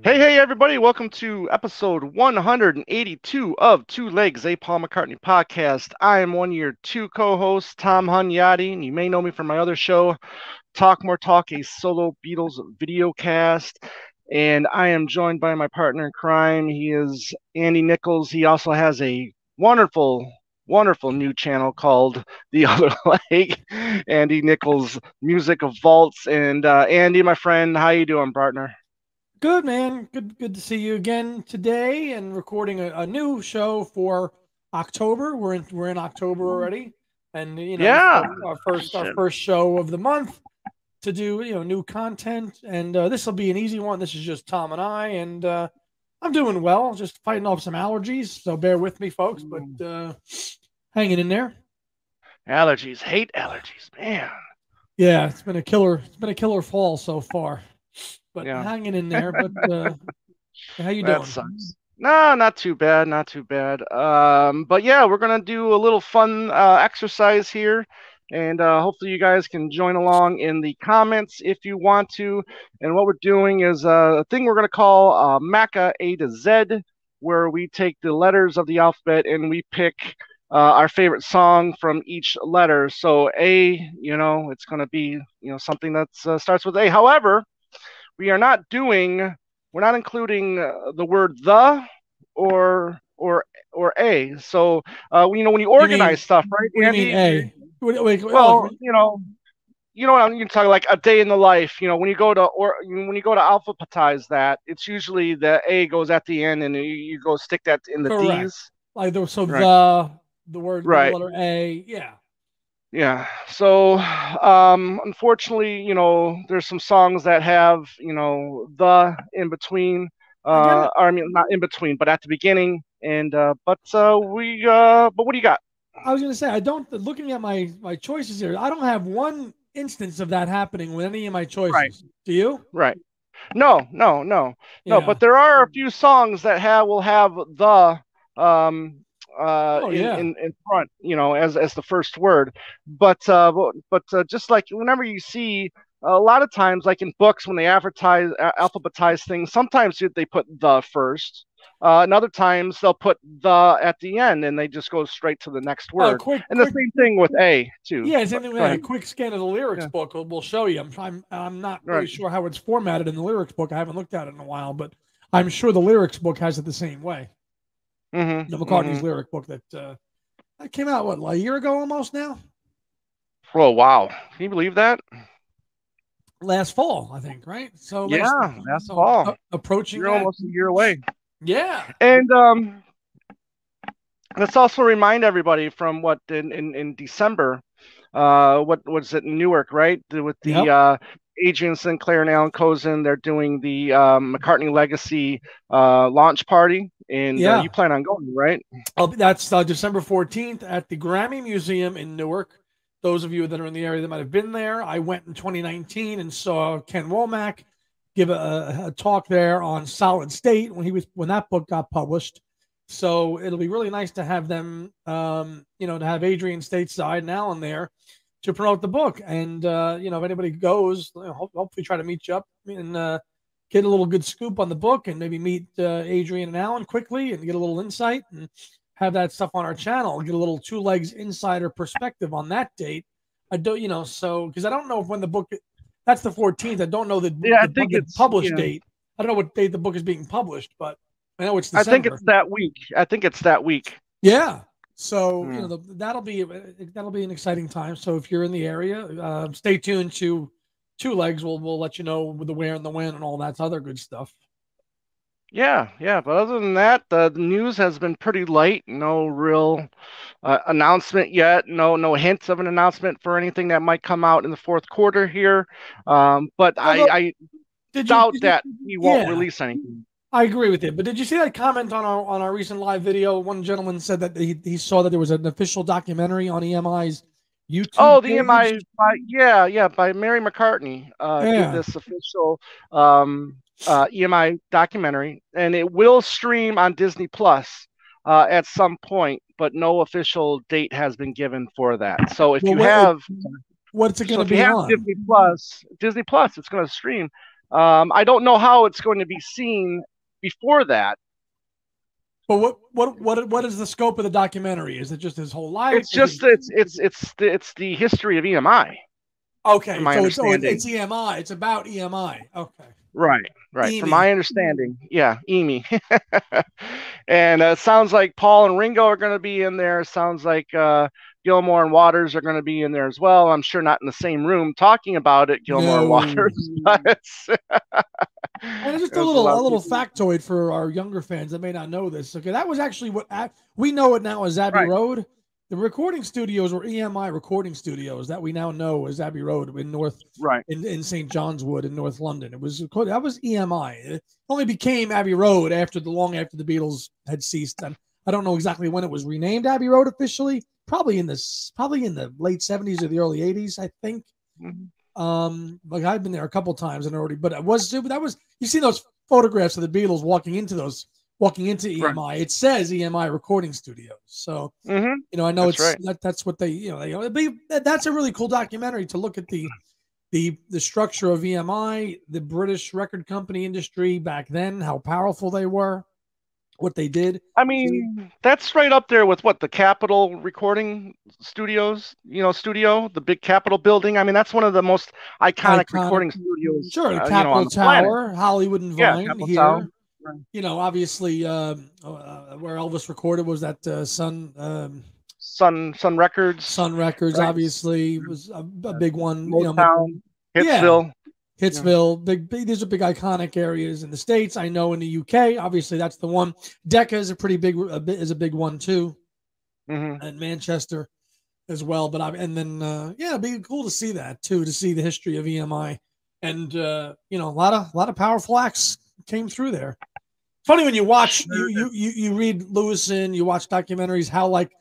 Hey, everybody. Welcome to episode 182 of Two Legs, a Paul McCartney podcast. I am one of your two co-hosts, Tom Hunyadi, and you may know me from my other show, Talk More Talk, a solo Beatles video cast. And I am joined by my partner in crime. He is Andy Nichols. He also has a wonderful new channel called The Other Leg, Andy Nichols Music of Vaults. And Andy, my friend, how you doing, partner? Good, man. Good to see you again today and recording a new show for October. We're in October already, and Yeah. our first show of the month to do new content. And this will be an easy one. This is just Tom and I, and I'm doing well. Just fighting off some allergies, so bear with me, folks. But hanging in there. Allergies, hate allergies, man. Yeah, it's been a killer. It's been a killer fall so far, but Yeah, hanging in there. But how you that doing? sucks. No, not too bad, not too bad. But yeah, we're gonna do a little fun exercise here, and hopefully you guys can join along in the comments if you want to. And what we're doing is a thing we're gonna call Macca A to Z, where we take the letters of the alphabet and we pick our favorite song from each letter. So A, it's gonna be something that starts with A. However, we are not doing we're not including the word the or a. So when you You mean organize stuff, right, what do you mean Andy? A? Wait, Well, what you're talking like a day in the life. When you go to alphabetize that, it's usually the A goes at the end, and you go stick that in the correct. D's. Like so Right. the Right. letter A. Yeah. Yeah. So, unfortunately, there's some songs that have, the in between, I get it. or I mean, not in between, but at the beginning. And, but what do you got? I was gonna say I don't. Looking at my choices here, I don't have one instance of that happening with any of my Right. choices. Do you? Right. No. Yeah. But there are a few songs that will have the, um, Oh in, yeah. in front, as the first word. But just like whenever you see a lot of times, like in books when they alphabetize things, sometimes they put the first. And other times they'll put the at the end, and they just go straight to the next Oh, word. And the quick. same thing with A too. Yeah, it's But anyway. go A ahead. quick scan of the lyrics Yeah. book will show you. I'm not really Right. sure how it's formatted in the lyrics book. I haven't looked at it in a while, but I'm sure the lyrics book has it the same way. The Mm-hmm. McCartney's Mm-hmm. lyric book that came out what, like a year ago almost now. Oh wow! Can you believe that? Last fall, I think, right? So Yeah, that's fall. approaching You're that. almost a year away. Yeah. And let's also remind everybody from what in December, what was it in Newark, right? With the Yep. Adrian Sinclair and Alan Kozin, they're doing the McCartney Legacy launch party, and Yeah. you plan on going, right? That's December 14th at the Grammy Museum in Newark. Those of you that are in the area that might have been there, I went in 2019 and saw Ken Womack give a talk there on Solid State when that book got published. So it'll be really nice to have them, to have Adrian stateside and Alan there to promote the book. And if anybody goes, hopefully try to meet you up and get a little good scoop on the book and maybe meet Adrian and Alan quickly and get a little insight and have that stuff on our channel. Get a little Two Legs insider perspective on that date. I don't, so because I don't know if when the book that's the 14th. I don't know I think the it's published date. I don't know what date the book is being published, but I know it's December. I think it's that week. Yeah. So that'll be an exciting time. So if you're in the area, stay tuned to Two Legs. We'll let you know with the where and the when and all that other good stuff. Yeah. But other than that, the news has been pretty light. No real announcement yet. No hints of an announcement for anything that might come out in the fourth quarter here. But Although, I doubt that he won't release anything. I agree with it. But did you see that comment on our recent live video? One gentleman said that he saw that there was an official documentary on EMI's YouTube. Oh, the EMI, by Mary McCartney did this official EMI documentary, and it will stream on Disney Plus at some point, but no official date has been given for that. So if you have what's it going to be on? Disney Plus, it's going to stream. I don't know how it's going to be seen before that. But what is the scope of the documentary? Is it just his whole life? It's just it's the history of EMI, from Okay, my so understanding. it's EMI. It's about EMI. Okay, Right, right. From EMI. my understanding, yeah, EMI. And it sounds like Paul and Ringo are going to be in there. Sounds like Gilmore and Waters are going to be in there as well. I'm sure not in the same room talking about it, Gilmore and No. Waters, but And just there's a lot a of little people. factoid for our younger fans that may not know this. Okay, that was actually what we know it now as Abbey Right, Road. The recording studios were EMI recording studios that we now know as Abbey Road in right. in St. John's Wood in North London. It was that was EMI. It only became Abbey Road long after the Beatles had ceased. And I don't know exactly when it was renamed Abbey Road officially. Probably in the late 70s or the early 80s, I think. Mhm. Like I've been there a couple times and already, but that was you see those photographs of the Beatles walking into Right. EMI. It says EMI Recording Studios. So Hmm. I know That's right. that's what that's a really cool documentary to look at the structure of EMI, the British record company industry back then, how powerful they were, what they did. I mean, that's right up there with what the Capitol recording studios, studio, the big Capitol building. I mean, that's one of the most iconic Iconic, recording studios, sure, the on Capitol the planet. Tower, Hollywood and Yeah, Vine Capitol Tower. here. Right. Obviously, where Elvis recorded was that Sun Records, Sun Records. right? Obviously, was a big one. Motown, Yeah, Hitsville. Yeah. Hitsville. These are big iconic areas in the States. I know in the UK, obviously that's the one. Decca is is a big one too, Hmm. and Manchester as well. But it'd be cool to see that too, to see the history of EMI, and a lot of powerful acts came through there. Funny when you watch you read Lewison, you watch documentaries, how like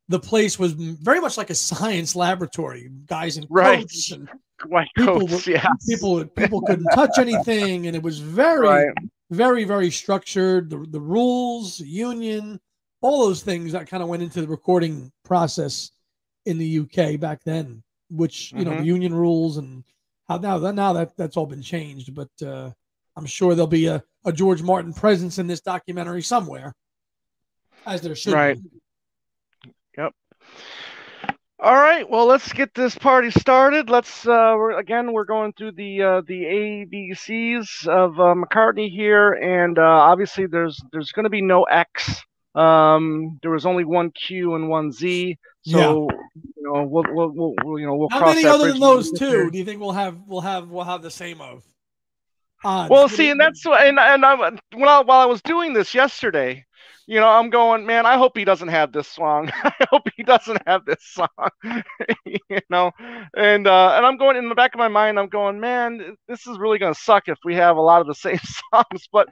the place was very much like a science laboratory. Guys in Right. coats and White people were coats. Yes. people couldn't touch anything, and it was very Right. very very structured. The rules, union, all those things that kind of went into the recording process in the UK back then. Which the Hmm. union rules and how now that's all been changed, but I'm sure there'll be a George Martin presence in this documentary somewhere, as there should Right. be. Yep. All right. Well, let's get this party started. We're going through the ABCs of McCartney here, and obviously there's going to be no X. There was only one Q and one Z, Yeah. so we'll How cross many that other bridge than when we those get there. two do you think we'll have the same of odds? Well, see, and that's what, and while I was doing this yesterday, I'm going, man, I hope he doesn't have this song. I hope he doesn't have this song. you know, and I'm going in the back of my mind, I'm going, man, this is really gonna suck if we have a lot of the same songs, but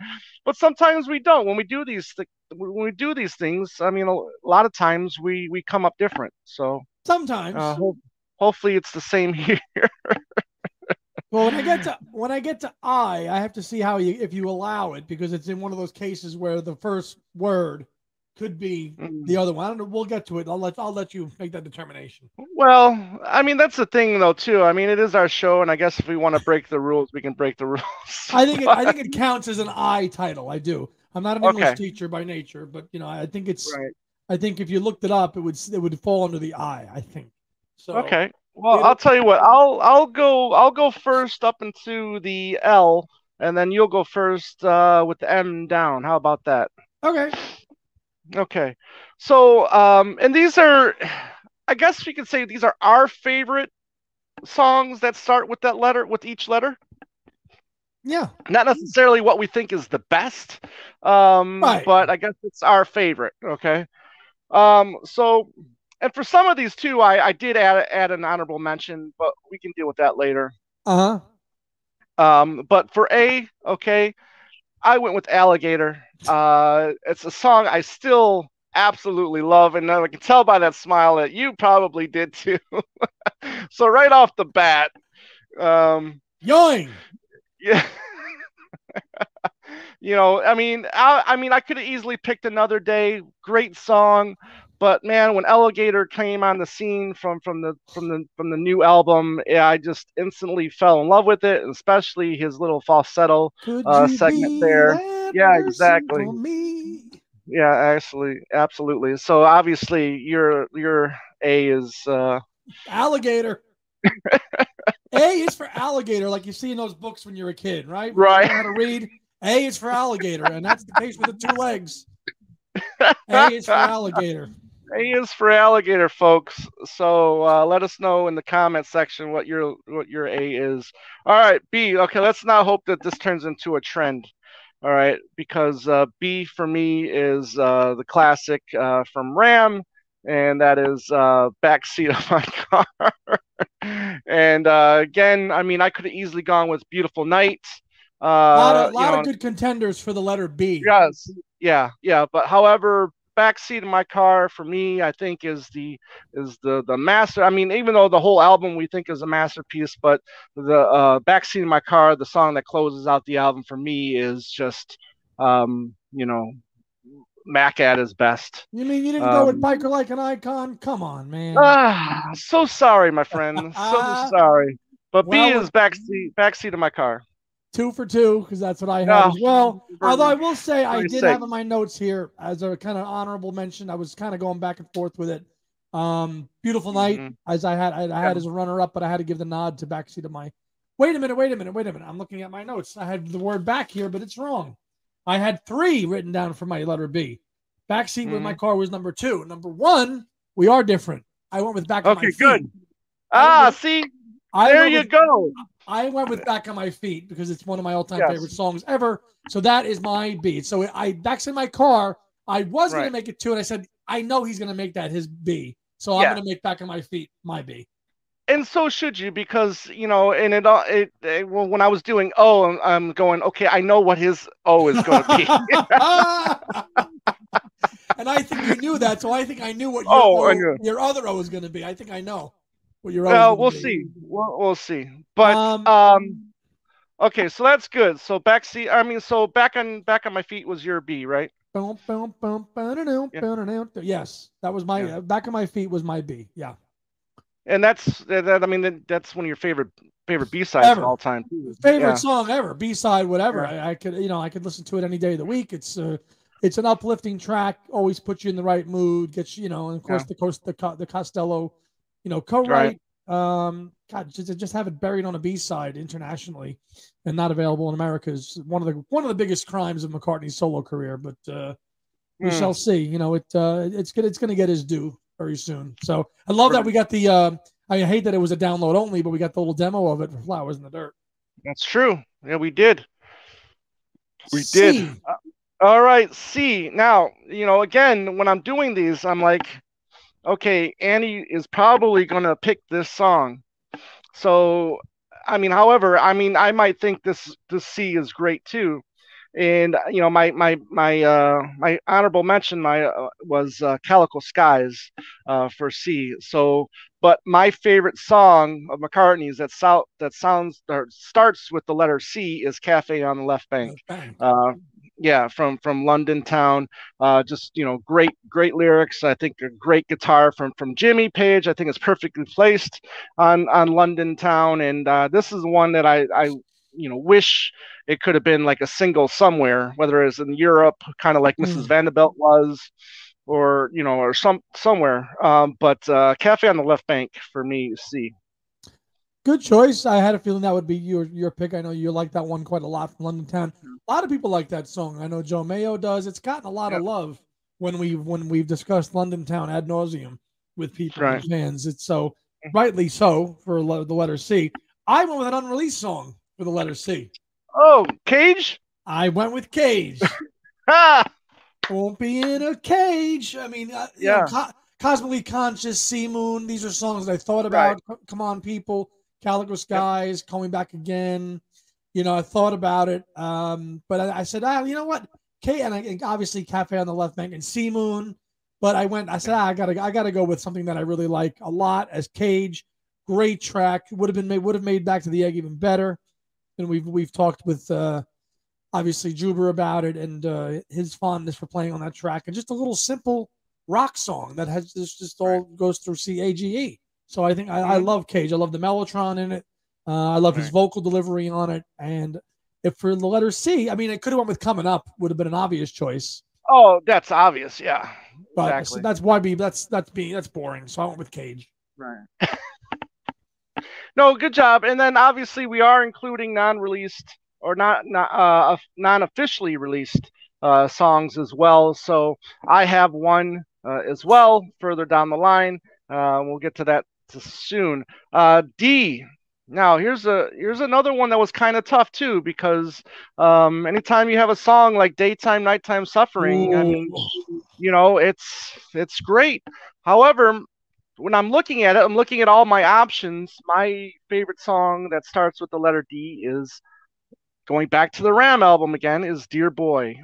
sometimes we don't. When we do these things, I mean, a lot of times we come up different. So Sometimes. hopefully it's the same here. Well, when I get to I have to see how if you allow it, because it's in one of those cases where the first word could be the other one. I don't know. We'll get to it. I'll let you make that determination. Well, I mean that's the thing though too. I mean it is our show, and I guess if we want to break the rules, we can break the rules. I think it counts as an I title. I do. I'm not an English Okay, teacher by nature, but right. I think if you looked it up, it would fall under the I think. So Okay. Well, I'll it'll tell you what. I'll go first up into the L, and then you'll go first with the M down. How about that? okay. Okay. So and these are, I guess we could say these are our favorite songs that start with that letter, with each letter. Yeah. Not necessarily what we think is the best, Right. but I guess it's our favorite. Okay. So, and for some of these too, I did add an honorable mention, but we can deal with that later. Uh huh. But for A, okay, I went with Alligator. It's a song I still absolutely love, and I can tell by that smile that you probably did too. So right off the bat, Yoing. yeah, I mean, I could have easily picked Another Day. Great song, But man, when Alligator came on the scene from the new album, yeah, I just instantly fell in love with it, especially his little falsetto Could you segment be there. that Yeah, person exactly. for me? Yeah, actually, absolutely. So obviously, your A is Alligator. A is for alligator, like you see in those books when you're a kid, right? When you right. learn how to read, A is for alligator, and that's the case with the 2 legs. A is for alligator. A is for Alligator, folks. So let us know in the comment section what your A is. All right, B. Okay, let's not hope that this turns into a trend. All right, because B for me is the classic from Ram, and that is backseat of my car. And again, I mean, I could have easily gone with Beautiful Night. Lot of good contenders for the letter B. Yes, yeah. But however, backseat of my car for me, I think is the master. I mean, even though the whole album we think is a masterpiece, but the backseat of my car, the song that closes out the album for me is just, you know, Macca at his best. You mean you didn't go with Biker Like an Icon? Come on, man. So sorry, my friend. So sorry. But B Well, is backseat of my car. 2 for 2, because that's what I had as well. Although I will say I did sick. have in my notes here as a kind of honorable mention. I was kind of going back and forth with it. Beautiful Night, as I had as a runner up, but I had to give the nod to backseat of my. Wait a minute. I'm looking at my notes. I had the word back here, but it's wrong. I had 3 written down for my letter B. Backseat with my car was number 2. Number 1, we are different. I went with Back on My Feet. Okay, good. See, there you go. I went with Back on My Feet because it's one of my all-time favorite songs ever. So that is my B. So Back's in my car. I was going to make it 2, and I said, I know he's going to make that his B. So I'm going to make Back on My Feet my B. And so should you, because and when I was doing O, I'm going, okay, I know what his O is going to be. And I think you knew that, so I think I knew what your other O is going to be. I think I know what your O is going to be. We'll see. We'll see. But okay, so that's good. So back on my feet was your B, right? Yes, that was my Back on My Feet was my B. Yeah. And that's I mean that's one of your favorite B-sides of all time. Favorite song ever, B-side, whatever. Yeah. I could listen to it any day of the week. It's an uplifting track, always puts you in the right mood, gets and of course the Costello, co-write. God, just have it buried on a B-side internationally and not available in America is one of the biggest crimes of McCartney's solo career, but we shall see. It's going to get his due very soon. So I love that we got the I hate that it was a download only, but we got the little demo of it for Flowers in the Dirt. That's true. Yeah, we did. Did. All right, C. Now, again, when I'm doing these, I'm like, okay, Annie is probably going to pick this song. So, I mean, however, I might think this C is great too. And my honorable mention was Calico Skies for C. So, but my favorite song of McCartney's that starts with the letter C is Cafe on the Left Bank. From London Town. Just great lyrics. I think a great guitar from Jimmy Page. I think it's perfectly placed on London Town. And this is one that I wish it could have been like a single somewhere, whether it's in Europe, kind of like Mrs. Vanderbilt was, or somewhere. But Cafe on the Left Bank for me, C. Good choice. I had a feeling that would be your pick. I know you like that one quite a lot from London Town. A lot of people like that song. I know Joe Mayo does. It's gotten a lot of love when we've discussed London Town ad nauseum with people and fans. It's so rightly so for the letter C. I went with an unreleased song for the letter C. Oh, Cage? I went with Cage. Won't be in a cage. I mean, Cosmically Conscious, Sea Moon. These are songs that I thought about. Come on, people. Calico Skies, Coming Back Again. I thought about it. But I said, you know what? And obviously Cafe on the Left Bank and Sea Moon. But I said, I gotta go with something that I really like a lot as Cage. Great track. Would have made Back to the Egg even better. And we've talked with obviously Juber about it and his fondness for playing on that track. And just a little simple, rock song that has just Right. all goes through CAGE. So I think I Mhm. love Cage. I love the Mellotron in it. I love his Right. vocal delivery on it. And if for the letter C, I mean, it could have went with Coming Up, would have been an obvious choice. Oh, that's obvious. Yeah, But so exactly. that's why be that's boring. So I went with Cage. Right. No, good job. And then obviously we are including non-released or not non-officially released songs as well. So I have one as well further down the line. We'll get to that soon. D. Now here's another one that was kind of tough too because anytime you have a song like "Daytime Nighttime Suffering," I mean, Ooh. it's great. However, when I'm looking at it, I'm looking at all my options. My favorite song that starts with the letter D is going back to the Ram album again. Is Dear Boy.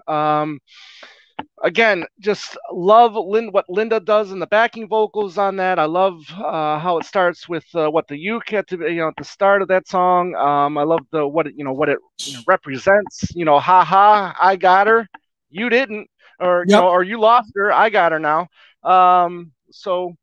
Again, just love what Linda does in the backing vocals on that. I love how it starts with what the uke at the at the start of that song. I love the what it represents. Ha ha, I got her, you didn't, or Yep. or you lost her, I got her now. So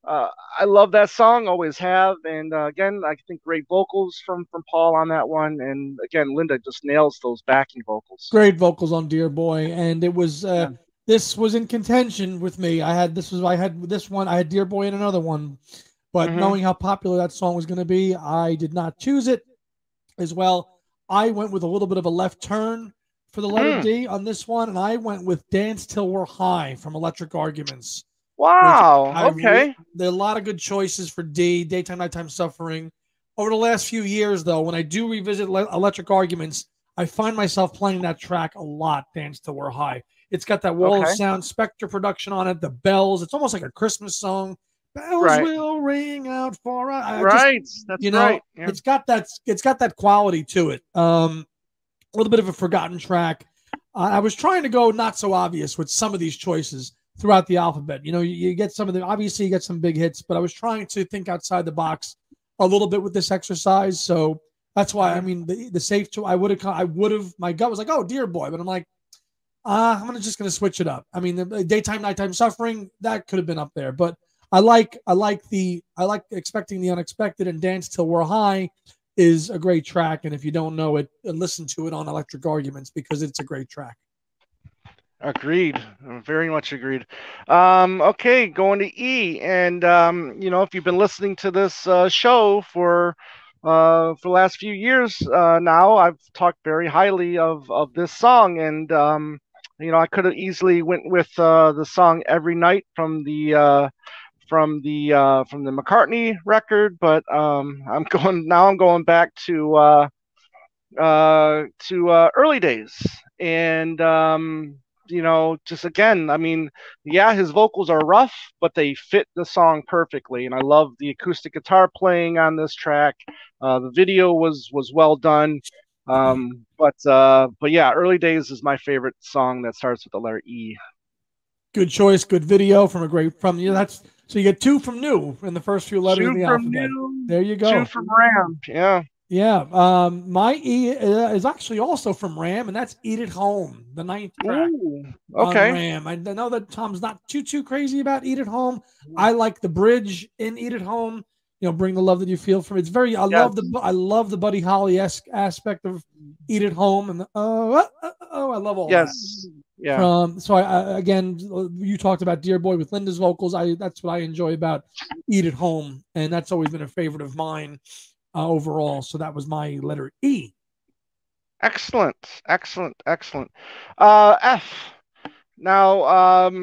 uh, I love that song, always have, and again, I think great vocals from Paul on that one, and again, Linda just nails those backing vocals. Great vocals on Dear Boy. And it was Yeah. this was in contention with me. I had this one, I had Dear Boy and another one. But Mm-hmm. knowing how popular that song was going to be, I did not choose it as well. I went with a little bit of a left turn for the letter Mm. D on this one, and I went with Dance Till We're High from Electric Arguments, which Wow. Okay. there are a lot of good choices for D, Daytime, Nighttime Suffering. Over the last few years, though, when I do revisit Electric Arguments, I find myself playing that track a lot, Dance Till We're High. It's got that Wall of Okay. Sound Spectre production on it, the bells. It's almost like a Christmas song. Bells Right. will ring out for us. I just, Right. That's right. Yeah. it's got that quality to it. A little bit of a forgotten track. I was trying to go not so obvious with some of these choices throughout the alphabet. You get some of the obviously you get some big hits, but I was trying to think outside the box a little bit with this exercise. So that's why I Mhm. mean the safe to I would have my gut was like, oh dear boy, but I'm like, just gonna switch it up. I mean the daytime nighttime suffering that could have been up there, but I like expecting the unexpected, and Dance Till We're High is a great track. And if you don't know it, listen to it on Electric Arguments because it's a great track. Agreed. Very much agreed. Okay, going to E, and if you've been listening to this show for the last few years now, I've talked very highly of this song, and I could have easily went with the song "Every Night" from the McCartney record, but I'm going back to early days, and just again, I mean, yeah, his vocals are rough, but they fit the song perfectly, and I love the acoustic guitar playing on this track. The video was well done, but yeah, early days is my favorite song that starts with the letter E. Good choice, good video from a great from you. That's so you get two from new in the first few letters of Two the from alphabet. New, There you two go. from Ram. Yeah. Yeah. My E is actually also from Ram, and that's Eat It Home, the ninth track Ooh. on Okay. Ram. I know that Tom's not too crazy about Eat It Home. I like the bridge in Eat It Home. Bring the love that you feel from it. It's very. Yes. I love the Buddy Holly esque aspect of Eat It Home, and I love all that. Yes. Yeah. From so I again, you talked about Dear Boy with Linda's vocals. That's what I enjoy about Eat It Home, and that's always been a favorite of mine overall. So that was my letter E. Excellent. Excellent. Excellent. F. Now,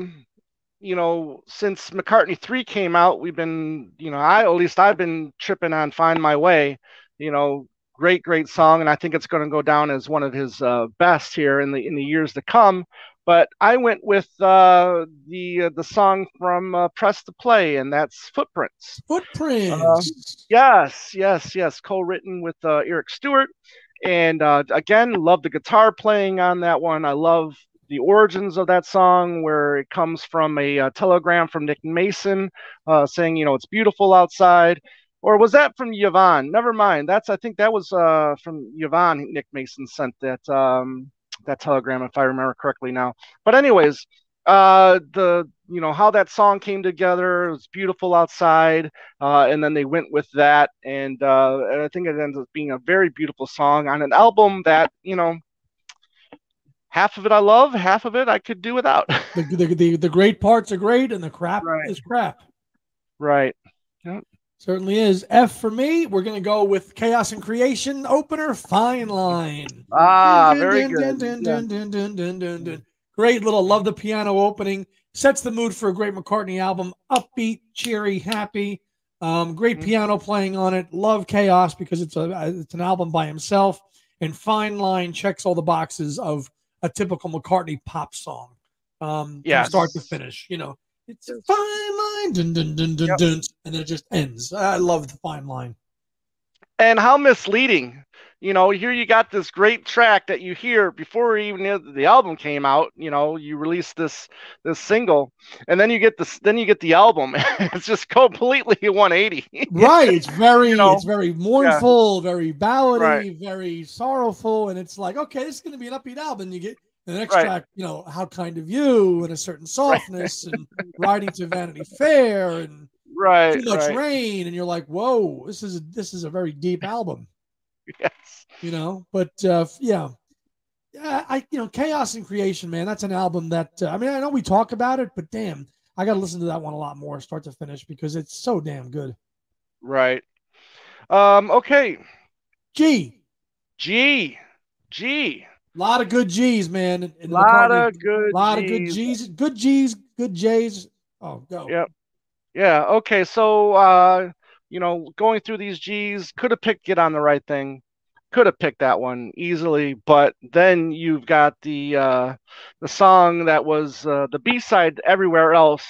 since McCartney 3 came out, we've been, at least I've been tripping on Find My Way. Great song, and I think it's going to go down as one of his best here in the years to come. But I went with the song from Press to Play, and that's Footprints. Footprints. Yes, co-written with Eric Stewart, and again, love the guitar playing on that one. I love the origins of that song, where it comes from a telegram from Nick Mason saying, it's beautiful outside. Or was that from Yvonne? Never mind. I think that was from Yvonne. Nick Mason sent that telegram, if I remember correctly now. But anyways, the how that song came together. It was beautiful outside, and then they went with that, and I think it ends up being a very beautiful song on an album that half of it I love, half of it I could do without. The great parts are great, and the crap Right. is crap. Right. Yep. Certainly is. F for me. We're gonna go with Chaos and Creation opener, Fine Line. Very good. Great little, love the piano opening. Sets the mood for a great McCartney album. Upbeat, cheery, happy. Great piano playing on it. Love Chaos because it's an album by himself. And Fine Line checks all the boxes of a typical McCartney pop song. From start to finish. It's a fine line, dun, dun, dun, dun, dun, and then it just ends. I love the Fine Line. And how misleading. Here you got this great track that you hear before even the album came out. You released this single, and then you get the album. It's just completely 180. Right. It's very mournful, very ballady, very sorrowful, and it's like, okay, this is going to be an upbeat album. You get the next track, How Kind of You, and a certain softness, and Riding to Vanity Fair, and Too Much Rain, and you're like, whoa, this is a very deep album. Yes. But Chaos and Creation, man, that's an album that I know we talk about it, but damn, I got to listen to that one a lot more, start to finish, because it's so damn good. Right. Okay. G. A lot of good G's, man. A lot of good G's. Good G's, good J's. Oh, go. Yep. Yeah. Okay. So, going through these G's, could have picked Get on the Right Thing. Could have picked that one easily, but then you've got the song that was the B-side everywhere else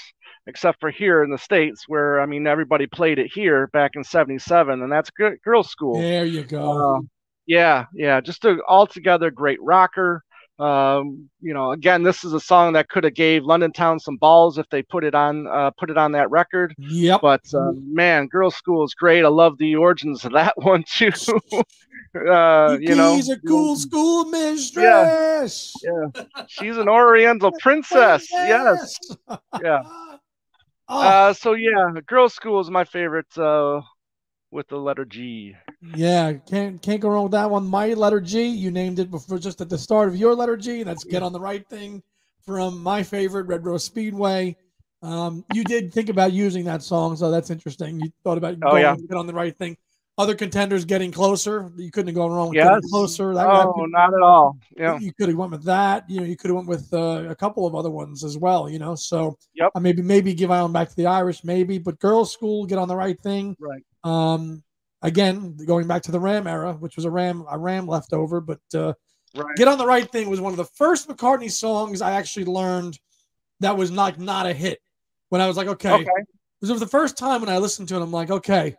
except for here in the States, where everybody played it here back in '77, and that's Girls' School. There you go. Yeah, just an altogether great rocker. Again, this is a song that could have gave London Town some balls if they put it on that record. Yep. But man, Girls' School is great. I love the origins of that one too. He's a cool school mistress. Yeah. She's an Oriental princess. Yes. Yeah. So yeah, Girls' School is my favorite with the letter G. Yeah, can't go wrong with that one. My letter G, you named it before, just at the start of your letter G. That's Get on the Right Thing from my favorite, Red Rose Speedway. You did think about using that song, so that's interesting. You thought about Get on the Right Thing. Other contenders Getting Closer. You couldn't have gone wrong with Getting Closer. Not at all. Yeah. You could have went with that. You could have went with a couple of other ones as well, So maybe Give Island Back to the Irish, maybe. But Girls' School, Get on the Right Thing. Right. Again, going back to the Ram era, which was a Ram leftover, but Get on the Right Thing was one of the first McCartney songs I actually learned that was not a hit. When I was like, okay. It was the first time when I listened to it, I'm like, okay,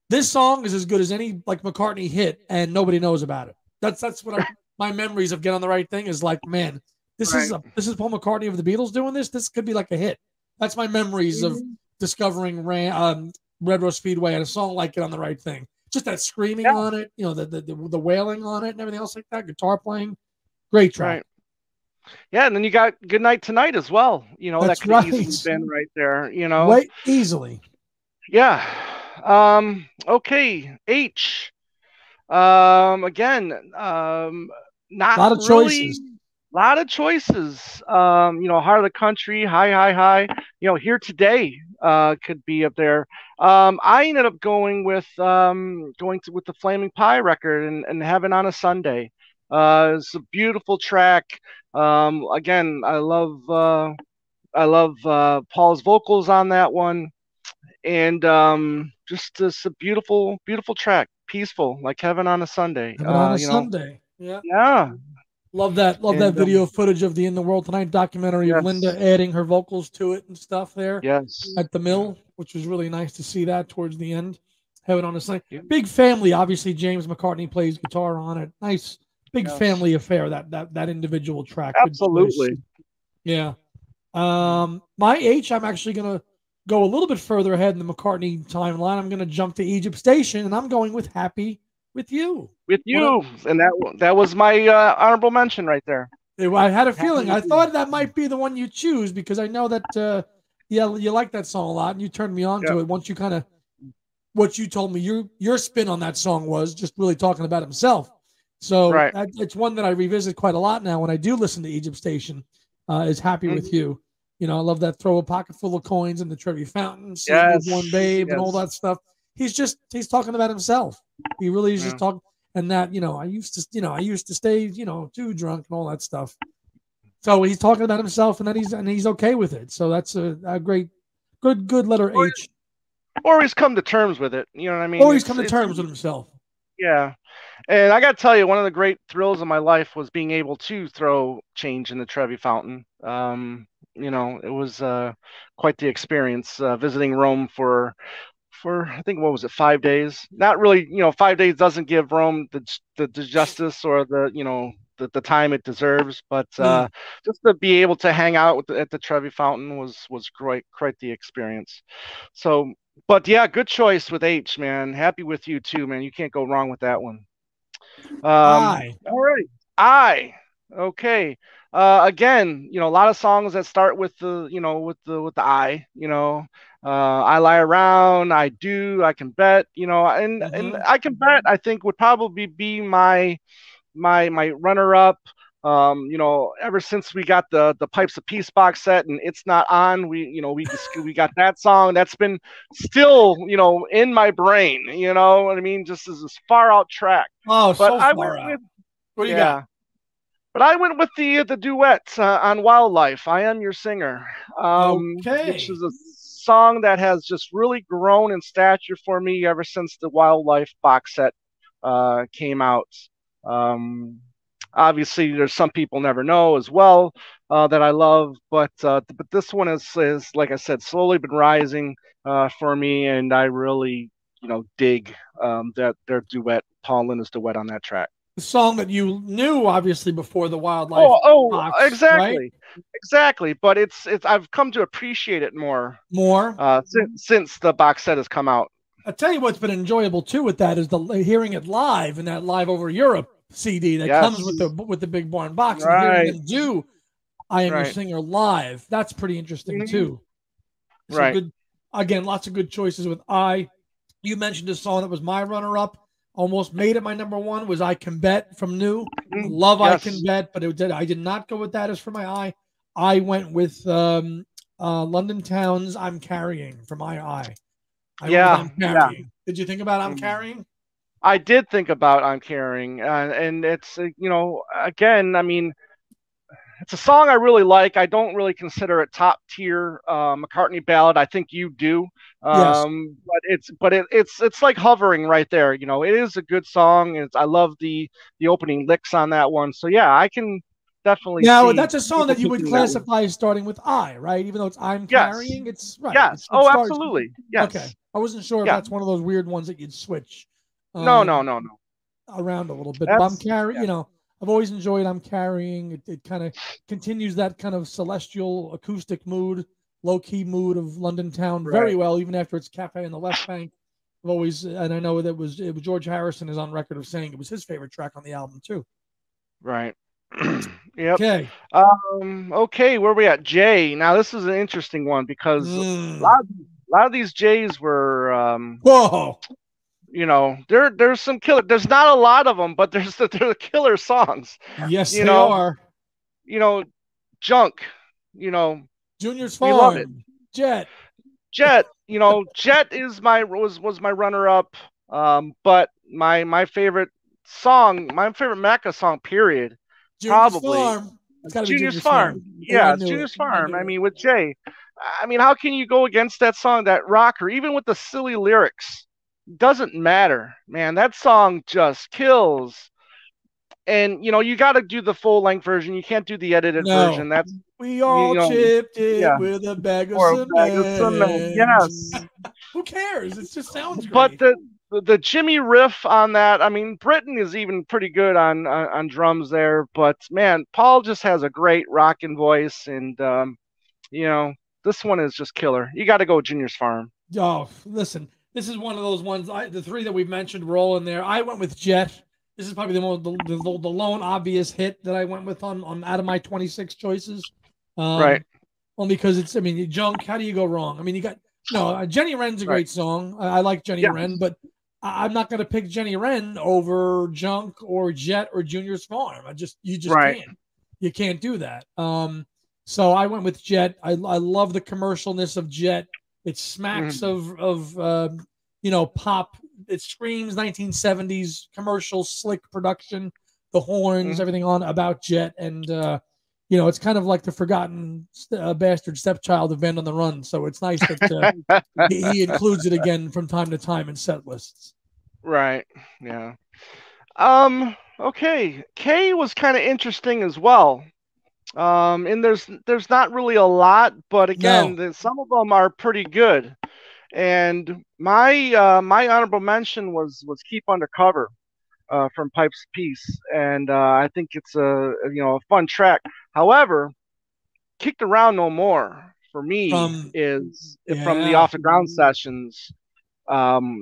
this song is as good as any McCartney hit, and nobody knows about it. That's what my memories of Get on the Right Thing is like. Man, this is Paul McCartney of the Beatles doing this. This could be like a hit. That's my memories of discovering Red Rose Speedway and a song like Get on the Right Thing. Just that screaming on it, the wailing on it and everything else like that, guitar playing. Great track. Right. Yeah, and then you got Good Night Tonight as well. That's that could have easily been right there, Way easily. Yeah. Okay. H. Again, not a lot of choices. Lot of choices. Heart of the Country, High. Here Today could be up there. I ended up going with the Flaming Pie record and Heaven on a Sunday. It's a beautiful track. Again, I love Paul's vocals on that one, and just a beautiful track, peaceful, like Heaven on a Sunday. Heaven on a Sunday. Yeah. Yeah. Love that video footage of the In the World Tonight documentary of Linda adding her vocals to it and stuff there. Yes. At the mill, which was really nice to see that towards the end. Heaven on a Sunday. Yeah. Big family, obviously. James McCartney plays guitar on it. Nice, big family affair. That individual track. Absolutely. Yeah. My H, I'm actually gonna go a little bit further ahead in the McCartney timeline. I'm gonna jump to Egypt Station, and I'm going with Happy with You. And that was my honorable mention right there. I had a feeling. I thought that might be the one you choose because I know that Yeah, you like that song a lot, and you turned me on Yeah. to it once you kind of what you told me your spin on that song was just really talking about himself. So Right. it's one that I revisit quite a lot now when I do listen to Egypt Station. Is Happy with Mhm. You. You know, I love that throw a pocket full of coins in the Trevi Fountain, see a newborn Yes. babe, and all Yes. that stuff. He's talking about himself. He really is just Yeah. talking. And that, I used to stay, too drunk and all that stuff. So he's talking about himself, and he's okay with it. So that's a great, good letter H. Or he's come to terms with it. You know what I mean? Or he's come to It's terms with himself. yeah. And I got to tell you, one of the great thrills of my life was being able to throw change in the Trevi Fountain. It was quite the experience visiting Rome for I think what was it 5 days? Not really, 5 days doesn't give Rome the justice or the time it deserves, but Mm. just to be able to hang out at the Trevi Fountain was quite the experience. So, but yeah, good choice with H, man. Happy with you too, man. You can't go wrong with that one. I. All right. I. Okay. Again, a lot of songs that start with the I, I lie around, I do, I can bet, and Mm-hmm. I can bet I think would probably be my runner up. Ever since we got the Pipes of Peace box set and it's not on, we got that song that's been still in my brain. You know what I mean? Just as this far out track. Oh, But so I went far with out. What do you got? yeah. But I went with the duet on Wildlife. I Am Your Singer, which Okay. is a song that has just really grown in stature for me ever since the Wildlife box set came out. Um, Obviously, there's some people never know as well that I love, but this one is like I said, slowly been rising for me, and I really dig that their duet, Paul and Linda's duet on that track. The song that you knew, obviously, before the wildlife Oh, box, right? exactly, exactly. But it's I've come to appreciate it more More. since the box set has come out. I tell you what's been enjoyable too with that is the hearing it live and that live over Europe CD that comes with Yes, the big barn box and hearing right, them do I Am Your right, Singer live. That's pretty interesting mhm, too. So right. good. Again, lots of good choices with I. You mentioned a song that was my runner up. Almost made it my number one was I Can Bet from New. I love I Can Yes, Bet, but I did not go with that as for my I. I went with London Town's I'm Carrying for my I. I went with yeah, I'm yeah. Carrying. Did you think about I'm Mhm. Carrying? I did think about I'm Caring, and it's again, I mean, it's a song I really like. I don't really consider it top tier McCartney ballad. I think you do, Yes. but it's like hovering right there. It is a good song. I love the opening licks on that one. So yeah, I can definitely Now see that's a song people that you would picking that one. classify as starting with I, right? Even though it's I'm Yes, carrying, it's right. yes. It Oh, starts. absolutely. Okay. Yes. I wasn't sure if Yeah. that's one of those weird ones that you'd switch. No, no, Um, no, no. around a little bit. But I'm That's carrying, yeah. I've always enjoyed I'm carrying. It kind of continues that kind of celestial acoustic mood, low key mood of London Town very Right. well, even after it's Cafe on the Left Bank. I've always, and I know that it was George Harrison is on record of saying it was his favorite track on the album too. Right. Yep. Okay. Okay, where we at? J. Now this is an interesting one because Mm. a lot of these J's were Whoa. there's some killer. There's not a lot of them, but they're the killer songs. Yes, You they know, are. you know, Junk. You know, Junior's we love it. Farm, Jet. Jet. Jet is was my runner up. But my favorite song, my favorite Macca song, period, Junior's probably Farm. It's got to be Junior's Junior's Farm. Farm. Yeah, I Yeah, it's knew it. Junior's I Farm. I knew it. mean, with Jay. I mean, how can you go against that song, that rocker, even with the silly lyrics? Doesn't matter, man. That song just kills. And you got to do the full length version. You can't do the edited No. version. That's We you all know, chipped it yeah, with a bag of or a bag of cement. cement. Yes, Who cares? It just sounds but great. the Jimmy riff on that. I mean, Britton is even pretty good on drums there. But man, Paul just has a great rocking voice, and you know, this one is just killer. You got to go with Junior's Farm. Oh, listen, this is one of those ones. The three that we've mentioned were all in there. I went with Jet. This is probably the lone obvious hit that I went with on out of my 26 choices. Right. Um, Well, because it's, I mean, Junk, how do you go wrong? I mean, you got, Jenny Wren's a great song. I like Jenny Wren, but I'm not going to pick Jenny Wren over Junk or Jet or Junior's Farm. You just can't. You can't do that. So I went with Jet. I love the commercialness of Jet. It smacks of pop. It screams 1970s commercial slick production, the horns, everything on about Jet. And, it's kind of like the forgotten bastard stepchild of Band on the Run. So it's nice that he includes it again from time to time in set lists. Right. Yeah. Okay. K was kind of interesting as well. And there's not really a lot, but again, some of them are pretty good. And my my honorable mention was Keep Undercover from Pipes of Peace, and I think it's a fun track. However, Kicked Around No More for me is from the Off the Ground sessions.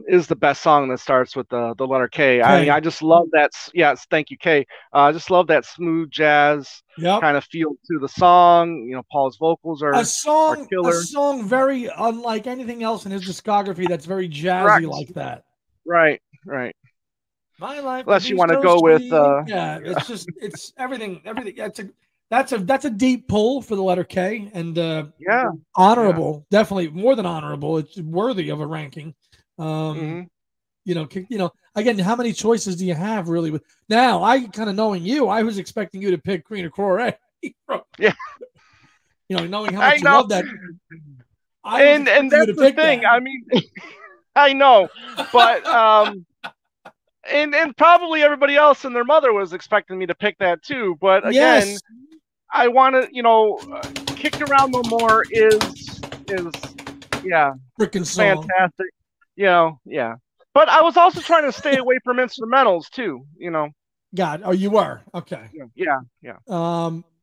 Is the best song that starts with the letter K. I mean, I just love that. Yes, thank you, K. I just love that smooth jazz kind of feel to the song. Paul's vocals are killer. A song very unlike anything else in his discography. That's very jazzy like that. Right. My life. Unless you want to go with, it's everything. That's a deep pull for the letter K, and honorable, definitely more than honorable. It's worthy of a ranking. Again, how many choices do you have really? Now, I kind of knowing you, I was expecting you to pick Queen of Corée. Knowing how much you love that. And that's the thing. That. I mean, I know, but and probably everybody else and their mother was expecting me to pick that too. But again, I want to, Kicked Around No More is freaking fantastic. Yeah. But I was also trying to stay away from instrumentals too. God, you were okay. Yeah.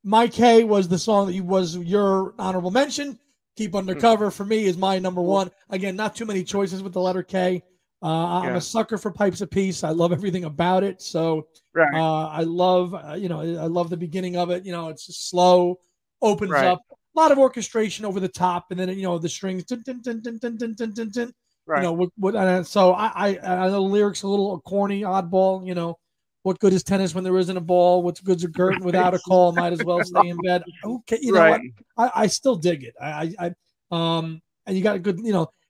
My K was the song that was your honorable mention. Keep Undercover for me is my number one. Again, not too many choices with the letter K. I'm a sucker for Pipes of Peace. I love everything about it. So I love, I love the beginning of it. It's just slow, opens up, a lot of orchestration over the top, and then the strings. Dun, dun, dun, dun, dun, dun, dun, dun, dun. So I know the lyrics a little corny, oddball. What good is tennis when there isn't a ball? What's good's a curtain without a call? Might as well stay in bed. Okay, know what? I still dig it. And you got a good,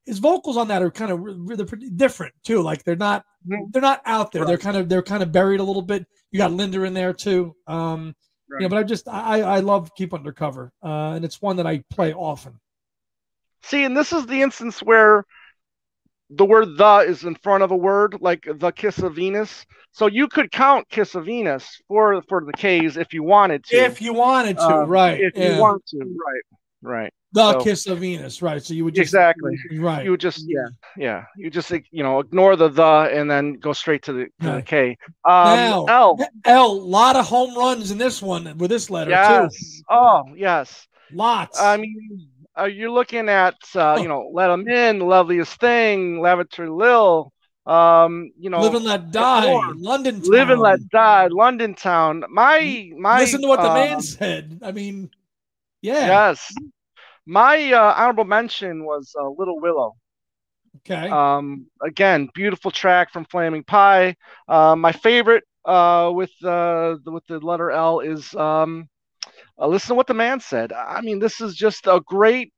his vocals on that are kind of really pretty different too. Like they're not out there. They're kind of buried a little bit. You got Linda in there too. But I love Keep Undercover, and it's one that I play often. See, and this is the instance where the word "the" is in front of a word, like the Kiss of Venus. So you could count Kiss of Venus for the K's if you wanted to. If you wanted to, right? If you want to, right. The Kiss of Venus, right? So you would just right. You would just You just ignore the and then go straight to the K. Now, L. Lot of home runs in this one with this letter too. Oh yes, lots. I mean, you're looking at Let 'Em In, Loveliest Thing, Lavatory Lil. Live and Let Die, London Town. Live and Let Die, London Town. My listen to what the man said. I mean, yes. My honorable mention was Little Willow. Okay. Again, beautiful track from Flaming Pie. My favorite with the letter L is Listen to What the Man Said. I mean, this is just a great,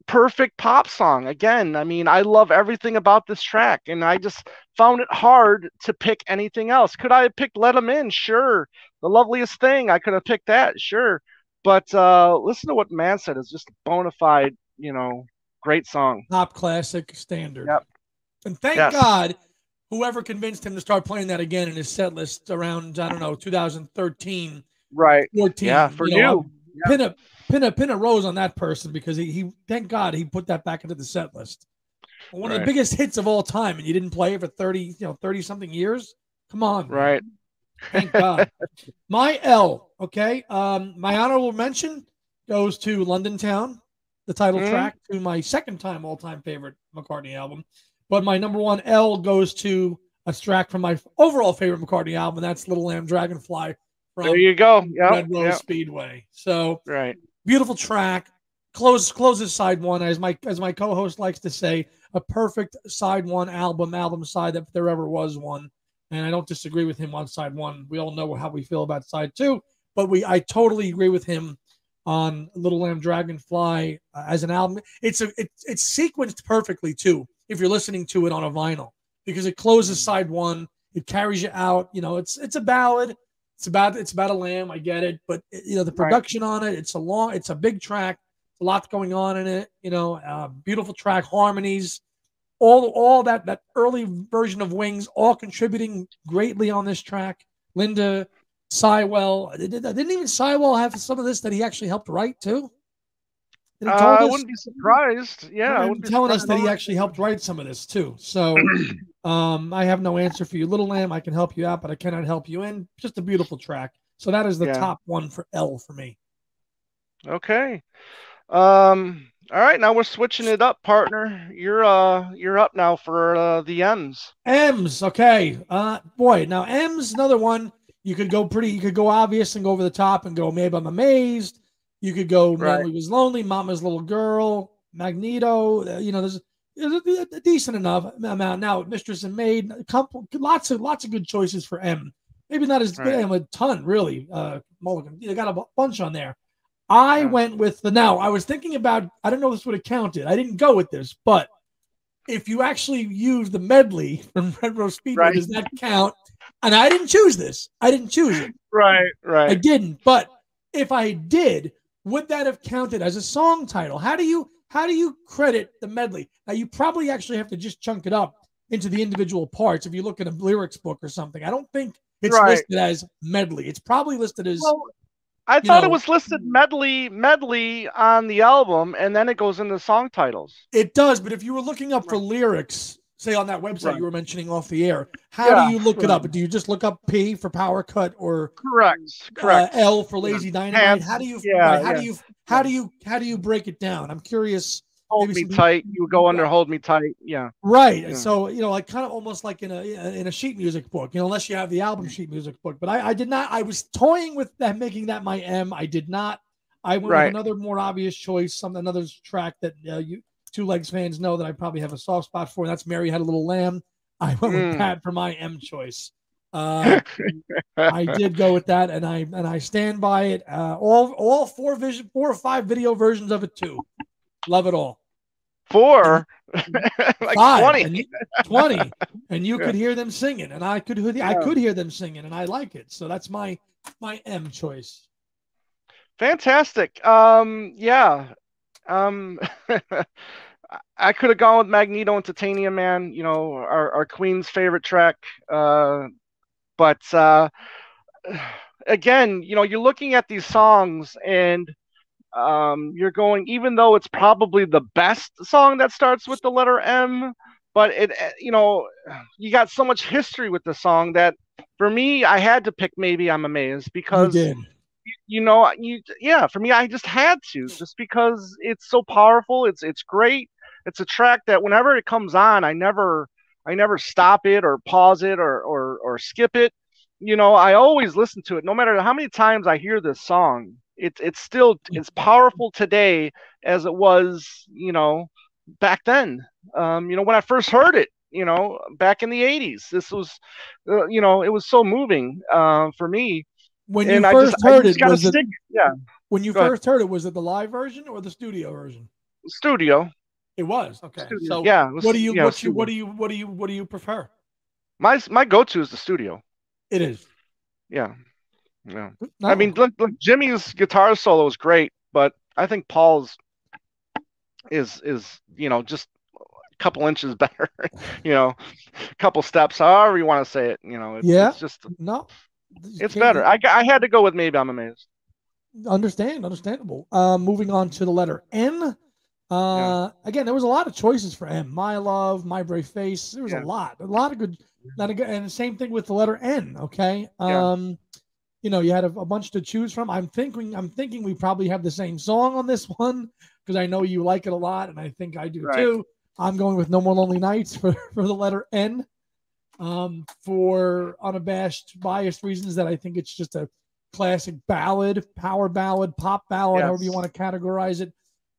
perfect pop song. Again, I mean, I love everything about this track, and I just found it hard to pick anything else. Could I have picked Let 'Em In? Sure. The Loveliest Thing, I could have picked that. Sure. But Listen to What the Man Said is just a bona fide, great song. Pop classic standard. Yep. And thank God whoever convinced him to start playing that again in his set list around, 2013. Right. 14. Yeah, for you. Pin a rose on that person, because he thank God he put that back into the set list. One of the biggest hits of all time, and you didn't play it for 30 something years. Come on. Right. Thank God. My L, okay. My honorable mention goes to London Town, the title track, to my second time all-time favorite McCartney album. But my number one L goes to a track from my overall favorite McCartney album, and that's Little Lamb Dragonfly from there you go. Red Rose Speedway. So right. Beautiful track. closes side one, as my co-host likes to say, a perfect side one album side if there ever was one. And I don't disagree with him on side one. We all know how we feel about side two, but I totally agree with him on Little Lamb Dragonfly as an album. It's sequenced perfectly too if you're listening to it on a vinyl, because it closes side one, it carries you out. You know, it's a ballad. It's about a lamb. I get it, but you know the production on it. It's a big track. A lot going on in it. You know, beautiful track, harmonies, all that early version of Wings, all contributing greatly on this track. Linda, Sywell, didn't even Sywell have some of this that he actually helped write too? I wouldn't be surprised. Yeah, I wouldn't be telling us that he actually helped write some of this too. So I have no answer for you, Little Lamb. I can help you out, but I cannot help you in. Just a beautiful track. So that is the top one for L for me. Okay. All right, now we're switching it up, partner. You're up now for the M's. M's, okay. Boy, now M's another one. You could go obvious and go over the top and go, Maybe I'm Amazed. You could go, Manly Was Lonely, Mama's Little Girl, Magneto. You know, there's a decent enough amount. Now, Mistress and Maid, lots of good choices for M. Maybe not as good, a ton, really. Mulligan, you got a bunch on there. I went with I was thinking about, I don't know if this would have counted. I didn't go with this, but if you actually use the medley from Red Rose Speedway, does that count? And I didn't choose this. I didn't choose it. Right. I didn't. But if I did, would that have counted as a song title? How do you credit the medley? Now, you probably actually have to just chunk it up into the individual parts. If you look at a lyrics book or something, I don't think it's listed as medley. It's probably listed as... Well, I thought it was listed medley on the album, and then it goes into song titles. It does, but if you were looking up for lyrics, say on that website you were mentioning off the air, how do you look it up? Do you just look up P for Power Cut or correct L for Lazy Dynamite? How do you break it down? I'm curious. Hold Me Tight. You would go under Hold Me Tight. Yeah. Right. Yeah. So, you know, like kind of almost like in a sheet music book, you know, unless you have the album sheet music book. But I did not. I was toying with that, making that my M. I did not. I went with another more obvious choice, another track that you Two Legs fans know that I probably have a soft spot for. And that's Mary Had a Little Lamb. I went with that for my M choice. I did go with that, and I stand by it. All four or five video versions of it too. Love it all. 4, like 20, 20, and you could hear them singing, and I could hear them singing, and I like it. So that's my M choice. Fantastic. I could have gone with Magneto and Titanium Man. You know, our Queen's favorite track. But again, you know, you're looking at these songs and. You're going, even though it's probably the best song that starts with the letter M, but you know, you got so much history with the song that for me, I had to pick Maybe I'm Amazed because, for me, I just had to, just because it's so powerful. It's great. It's a track that whenever it comes on, I never stop it or pause it or skip it. You know, I always listen to it, no matter how many times I hear this song. It's still as powerful today as it was, you know, back then. You know, when I first heard it, you know, back in the 80s, this was, you know, it was so moving for me. When you first heard it, when you first heard it, was it the live version or the studio version? Studio. It was okay. Studio. So what do you prefer? My go-to is the studio. It is. Yeah. Yeah. No. I mean, look, Jimmy's guitar solo is great, but I think Paul's is you know, just a couple inches better. You know, a couple steps, however you want to say it. You know, it's just it's better. I had to go with Maybe I'm Amazed. Understandable. Moving on to the letter N. Again, there was a lot of choices for M. My Love, My Brave Face. There was a lot of good. And the same thing with the letter N. Okay. You know, you had a bunch to choose from. I'm thinking we probably have the same song on this one because I know you like it a lot, and I think I do too. I'm going with No More Lonely Nights for the letter N. For unabashed, biased reasons that I think it's just a classic ballad, power ballad, pop ballad, however you want to categorize it.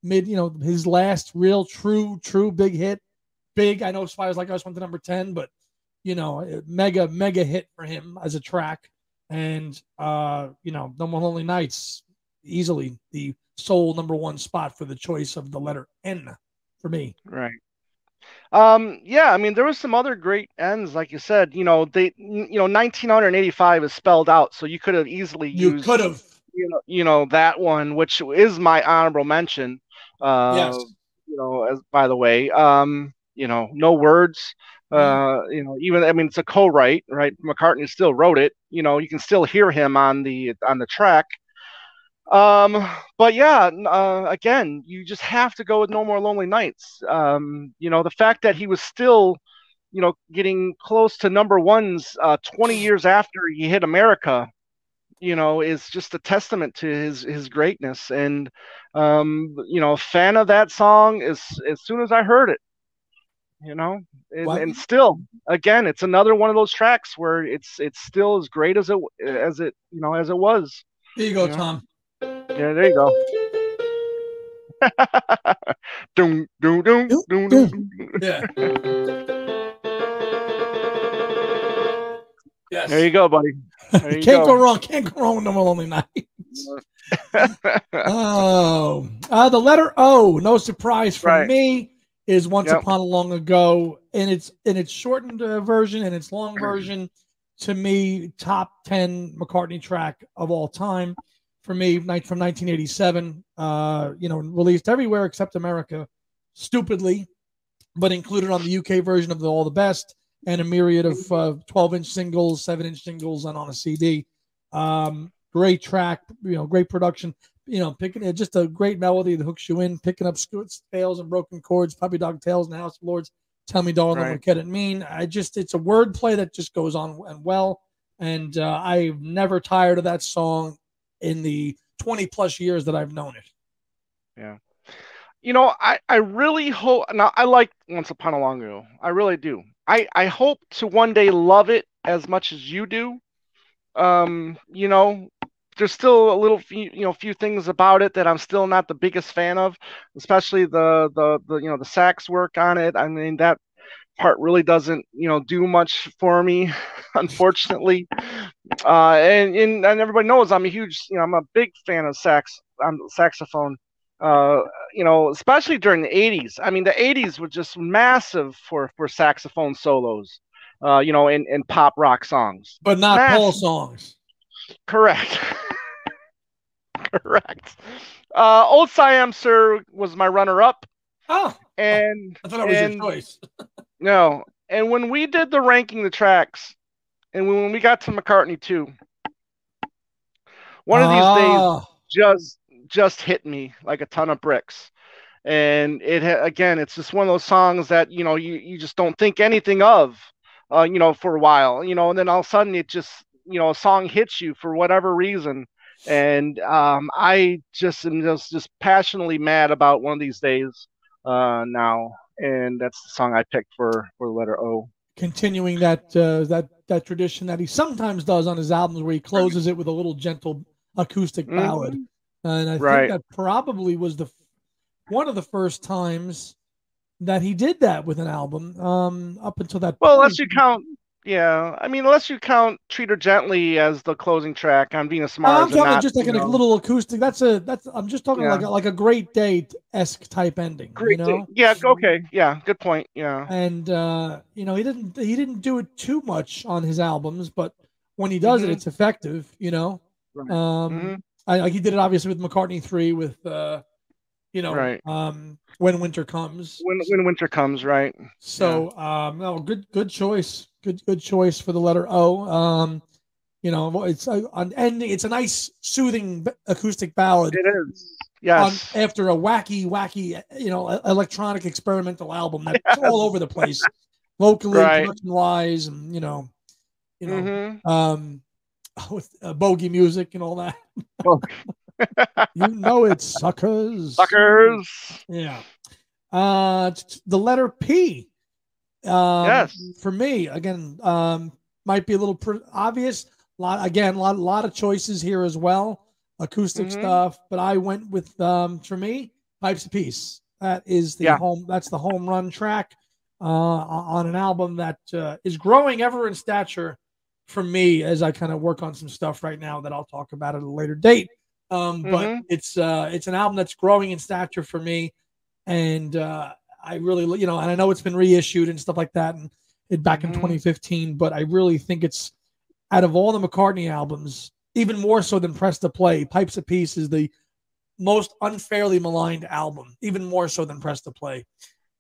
his last real true big hit. Big, I know Spiders Like Us went to number 10, but mega hit for him as a track. And No More Lonely Nights, easily the sole number one spot for the choice of the letter N for me. Right. Yeah, I mean, there was some other great ends, like you said. 1985 is spelled out, so you could have easily You used, could have. that one, which is my honorable mention. Yes. As by the way, no words. Even I mean, it's a co-write, right? McCartney still wrote it. You can still hear him on the track. But yeah, again, you just have to go with No More Lonely Nights. The fact that he was still, getting close to number ones 20 years after he hit America, is just a testament to his greatness. And, fan of that song as soon as I heard it, and still, again, it's another one of those tracks where it's still as great as it was. There you go, Tom. Yeah, there you go. Doom, doom, doom, doom, doom. Yeah. Yes. There you go, buddy. Can't go wrong. Can't go wrong with No More Lonely Nights. The letter O, no surprise for me, is Once Upon a Long Ago, in its shortened version and its long version. To me, top 10 McCartney track of all time. For me, from 1987, released everywhere except America, stupidly, but included on the UK version of All the Best and a myriad of 12-inch singles, 7-inch singles, and on a CD. Great track, great production. Picking it, just a great melody that hooks you in, picking up scales and broken chords, Puppy Dog Tales and House of Lords. Tell Me, Darling, What Can It Mean? It's a wordplay that just goes on and well, and I've never tired of that song in the 20 plus years that I've known it. Yeah. I really hope. Now, I like Once Upon a Long Ago. I really do. I hope to one day love it as much as you do. There's still a little few things about it that I'm still not the biggest fan of, especially the sax work on it. I mean, that part really doesn't do much for me, unfortunately. And everybody knows I'm a huge, I'm a big fan of saxophone. Especially during the 80s. I mean, the 80s were just massive for saxophone solos, in pop rock songs. But not Paul songs. Correct. Correct. Old Siam Sir was my runner-up. Oh, and I thought that was your choice. No, and when we did the ranking the tracks, and when we got to McCartney 2, one of these days just hit me like a ton of bricks. And it's just one of those songs that you just don't think anything of, for a while, and then all of a sudden it just a song hits you for whatever reason, and I just am just passionately mad about One of These Days now, and that's the song I picked for the letter O. Continuing that tradition that he sometimes does on his albums, where he closes it with a little gentle acoustic ballad. And I think that probably was one of the first times that he did that with an album. Up until that point. Unless you count Treat Her Gently as the closing track on Venus Mars. I'm talking just like a little acoustic. I'm just talking like a Great Day-esque type ending. Yeah. Okay. Yeah. Good point. Yeah. And he didn't do it too much on his albums, but when he does it, it's effective. Right. He did it obviously with McCartney 3 with When Winter Comes. When Winter Comes, right. So no, good choice. Good choice for the letter O. It's an ending. It's a nice, soothing acoustic ballad. It is. Yes. After a wacky, electronic experimental album that's all over the place, locally, production wise, and with bogey music and all that. It's suckers. Suckers. Yeah. The letter P. Yes. For me, again, might be a little obvious. A lot of choices here as well. Acoustic stuff, but I went with for me Pipes of Peace. That is the Yeah. home. That's the home run track on an album that is growing ever in stature for me as I kind of work on some stuff right now that I'll talk about at a later date. But it's an album that's growing in stature for me, and I really, and I know it's been reissued and stuff like that, and back in 2015. But I really think it's, out of all the McCartney albums, even more so than Press to Play, Pipes of Peace is the most unfairly maligned album, even more so than Press to Play.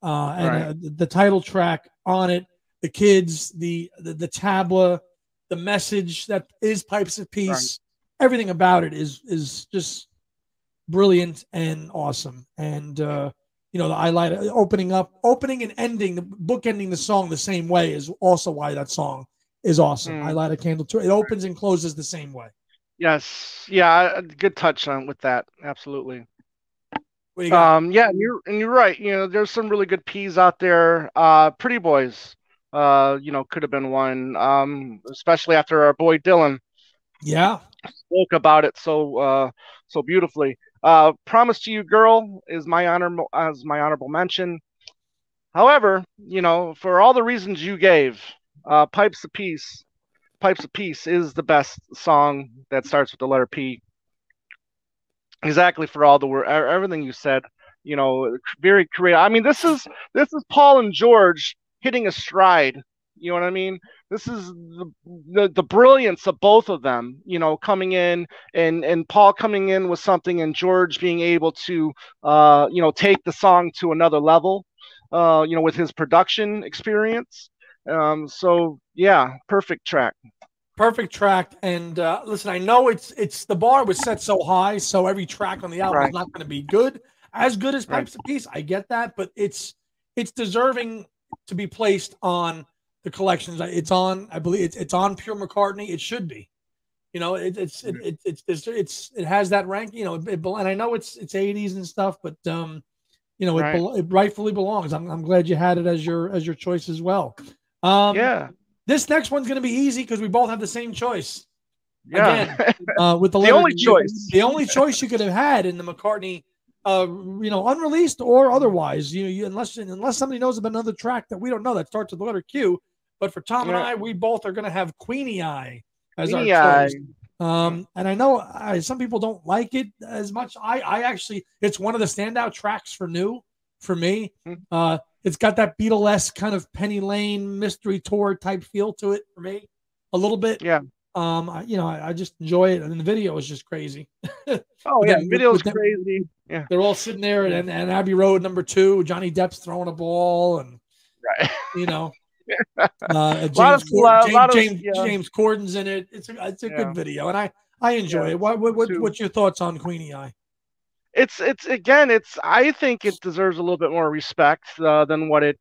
And the title track on it, the kids, the tabla, the message that is Pipes of Peace, everything about it is just brilliant and awesome. And the highlight, opening and ending, the bookending the song the same way is also why that song is awesome. I Light a Candle Too. It opens and closes the same way. Yes. Yeah. Good touch on with that. Absolutely. What do you got? Yeah, and you're right. There's some really good P's out there. Pretty Boys, could have been one. Especially after our boy Dylan spoke about it so beautifully. Promise to You Girl is my honorable mention. However, for all the reasons you gave, Pipes of Peace is the best song that starts with the letter P. Exactly, for all the everything you said. Very creative. I mean, this is Paul and George hitting a stride. You know what I mean? This is the brilliance of both of them. Coming in and Paul coming in with something, and George being able to take the song to another level. With his production experience. So yeah, perfect track. Perfect track. And listen, I know it's the bar was set so high, so every track on the album is not going to be as good as Pipes of Peace. I get that, but it's deserving to be placed on the collections. It's on, I believe it's on Pure McCartney. It should be. It has that rank. And I know it's 80s and stuff, but it rightfully belongs. I'm glad you had it as your choice as well. This next one's going to be easy because we both have the same choice. Yeah. Again, with the only choice. The only choice you could have had in the McCartney, unreleased or otherwise, unless somebody knows about another track that we don't know that starts with the letter Q. But for Tom and I, we both are going to have Queenie Eye as our choice. And I know some people don't like it as much. I actually, it's one of the standout tracks for me. It's got that Beatlesque kind of Penny Lane mystery tour type feel to it for me, a little bit. Yeah. I just enjoy it, and the video is just crazy. Video's crazy. Yeah. They're all sitting there, and Abbey Road #2. Johnny Depp's throwing a ball, and James Corden's in it. It's a good video, and I enjoy it. What's your thoughts on Queenie Eye? I think it deserves a little bit more respect than what it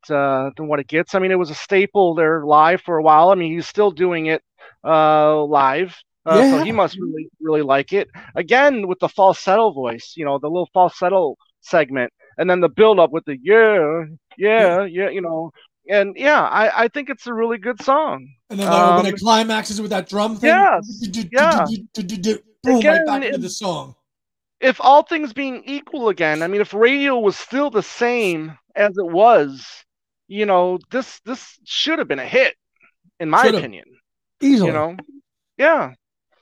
gets. I mean, it was a staple there live for a while. I mean, he's still doing it live, so he must really like it. Again, with the falsetto voice, the little falsetto segment, and then the build up with the and I think it's a really good song. And then when it climaxes with that drum thing, boom, right back into the song. If all things being equal again, I mean, if radio was still the same as it was, this should have been a hit, in my opinion. Easily. Yeah.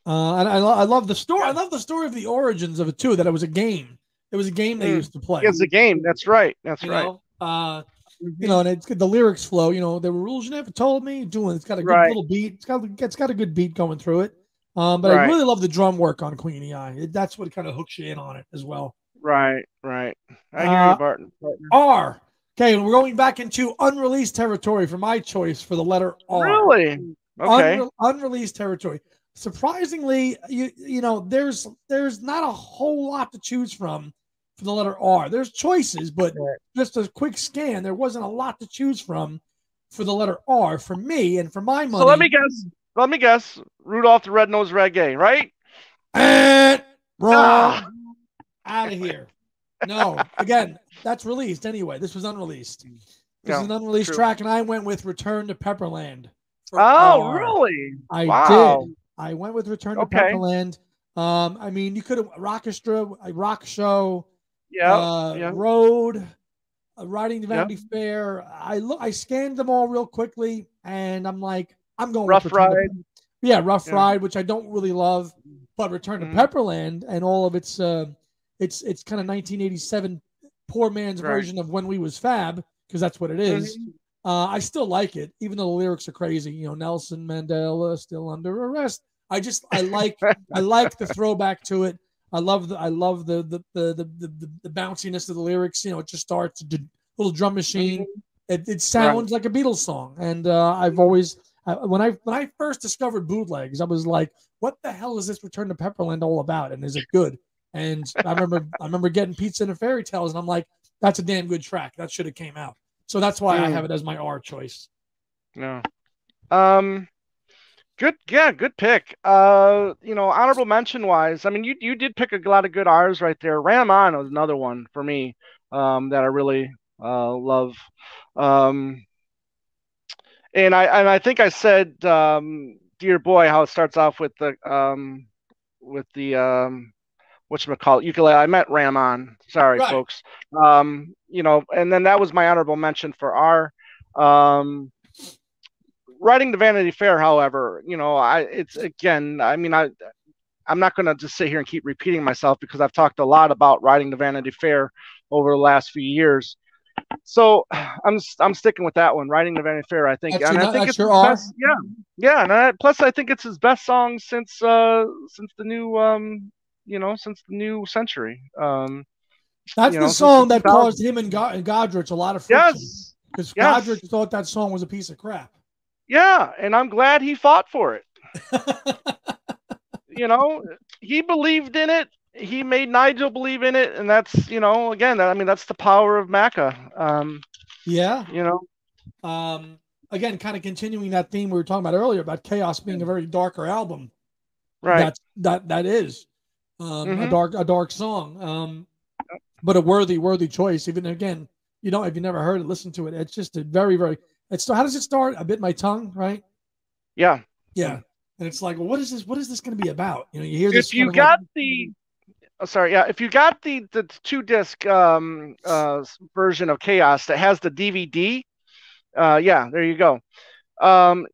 And I love the story. I love the story of the origins of it too. That it was a game. It was a game they used to play. It's a game. That's right. And it's the lyrics flow. There were rules you never told me. It's got a good little beat. It's got a good beat going through it. But I really love the drum work on Queenie Eye. That's what kind of hooks you in on it as well. Right. I hear you, Barton. R. Okay, we're going back into unreleased territory for my choice for the letter R. Really? Okay. Unreleased territory. Surprisingly, there's not a whole lot to choose from for the letter R. There's choices, but just a quick scan, there wasn't a lot to choose from for the letter R for me and for my money. So let me guess. Rudolph the Red-Nosed Reggae, right? Wrong. Out of here. No. Again, that's released anyway. This was unreleased. This is an unreleased track, and I went with Return to Pepperland. Really? I did. I went with Return to Pepperland. I mean, you could have Rockestra, a rock show. Yeah. Yeah. Road, Riding the Yeah. Vanity Fair. I scanned them all real quickly, and I'm like, I'm going with Rough Return to Ride. yeah, Rough Yeah. Ride, which I don't really love, but Return to Hmm. Pepperland and all of it's kind of 1987 poor man's Right. version of When We Was Fab, because that's what it is. Hmm. I still like it, even though the lyrics are crazy. You know, Nelson Mandela still under arrest. I like the throwback to it. I love the bounciness of the lyrics. You know, it just starts a little drum machine. Hmm. It Right. sounds like a Beatles song, and I've Mhm. always when I first discovered bootlegs, I was like, "What the hell is this Return to Pepperland all about? And is it good?" And I remember getting Pizza and Fairy Tales, and I'm like, "That's a damn good track. That should have came out." So that's why I have Mm. it as my R choice. No. Um. Good. Yeah. Good pick. Honorable mention wise, I mean, you did pick a lot of good R's right there. Ram On was another one for me. That I really love. Um. And I think I said, "Dear Boy," how it starts off with the whatchamacallit, ukulele. I meant Ram On. Sorry, Right. folks. And then that was my honorable mention for R. Writing the Vanity Fair, however, it's again, I mean, I'm not going to just sit here and keep repeating myself because I've talked a lot about writing the Vanity Fair over the last few years. So I'm sticking with that one, writing the Vanity Fair. I think That's it's your his R. best. Yeah, yeah, plus I think it's his best song since the new since the new century. That's the Since the song that caused 2000s. him and Godrich a lot of friction Yes, because Godrich yes, thought that song was a piece of crap. yeah, and I'm glad he fought for it. you know, he believed in it. He made Nigel believe in it, and that's again, I mean, that's the power of Macca. Yeah. You know, Um, Again, kind of continuing that theme we were talking about earlier about Chaos being a very darker album. right? That is Mm-hmm. a dark song, but a worthy choice. Even again, if you never heard it, listen to it. It's just a very. It's how does it start? I bit my tongue, right? Yeah. Yeah, and it's like, well, what is this? What is this going to be about? You hear this If kind you of like, got the sorry, yeah, if you got the 2 disc version of Chaos that has the DVD, yeah, there you go.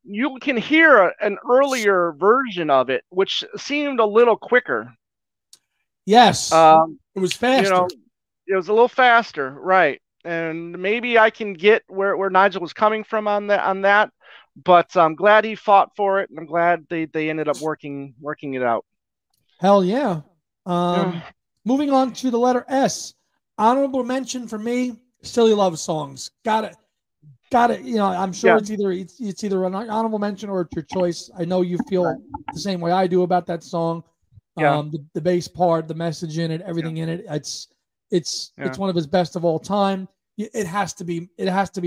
You can hear an earlier version of it, which seemed a little quicker. yes, Um, it was you faster. know, it was a little faster, right? And maybe I can get where Nigel was coming from on that, but I'm glad he fought for it, and I'm glad they ended up working it out. Hell yeah. Um, Yeah. Moving on to the letter S. Honorable mention for me, silly love songs. Got it. I'm sure Yeah. it's either an honorable mention or it's your choice. I know you Right. feel the same way I do about that song. Yeah. The bass part, the message in it, Yeah. everything in it. It's Yeah. one of his best of all time. It has to be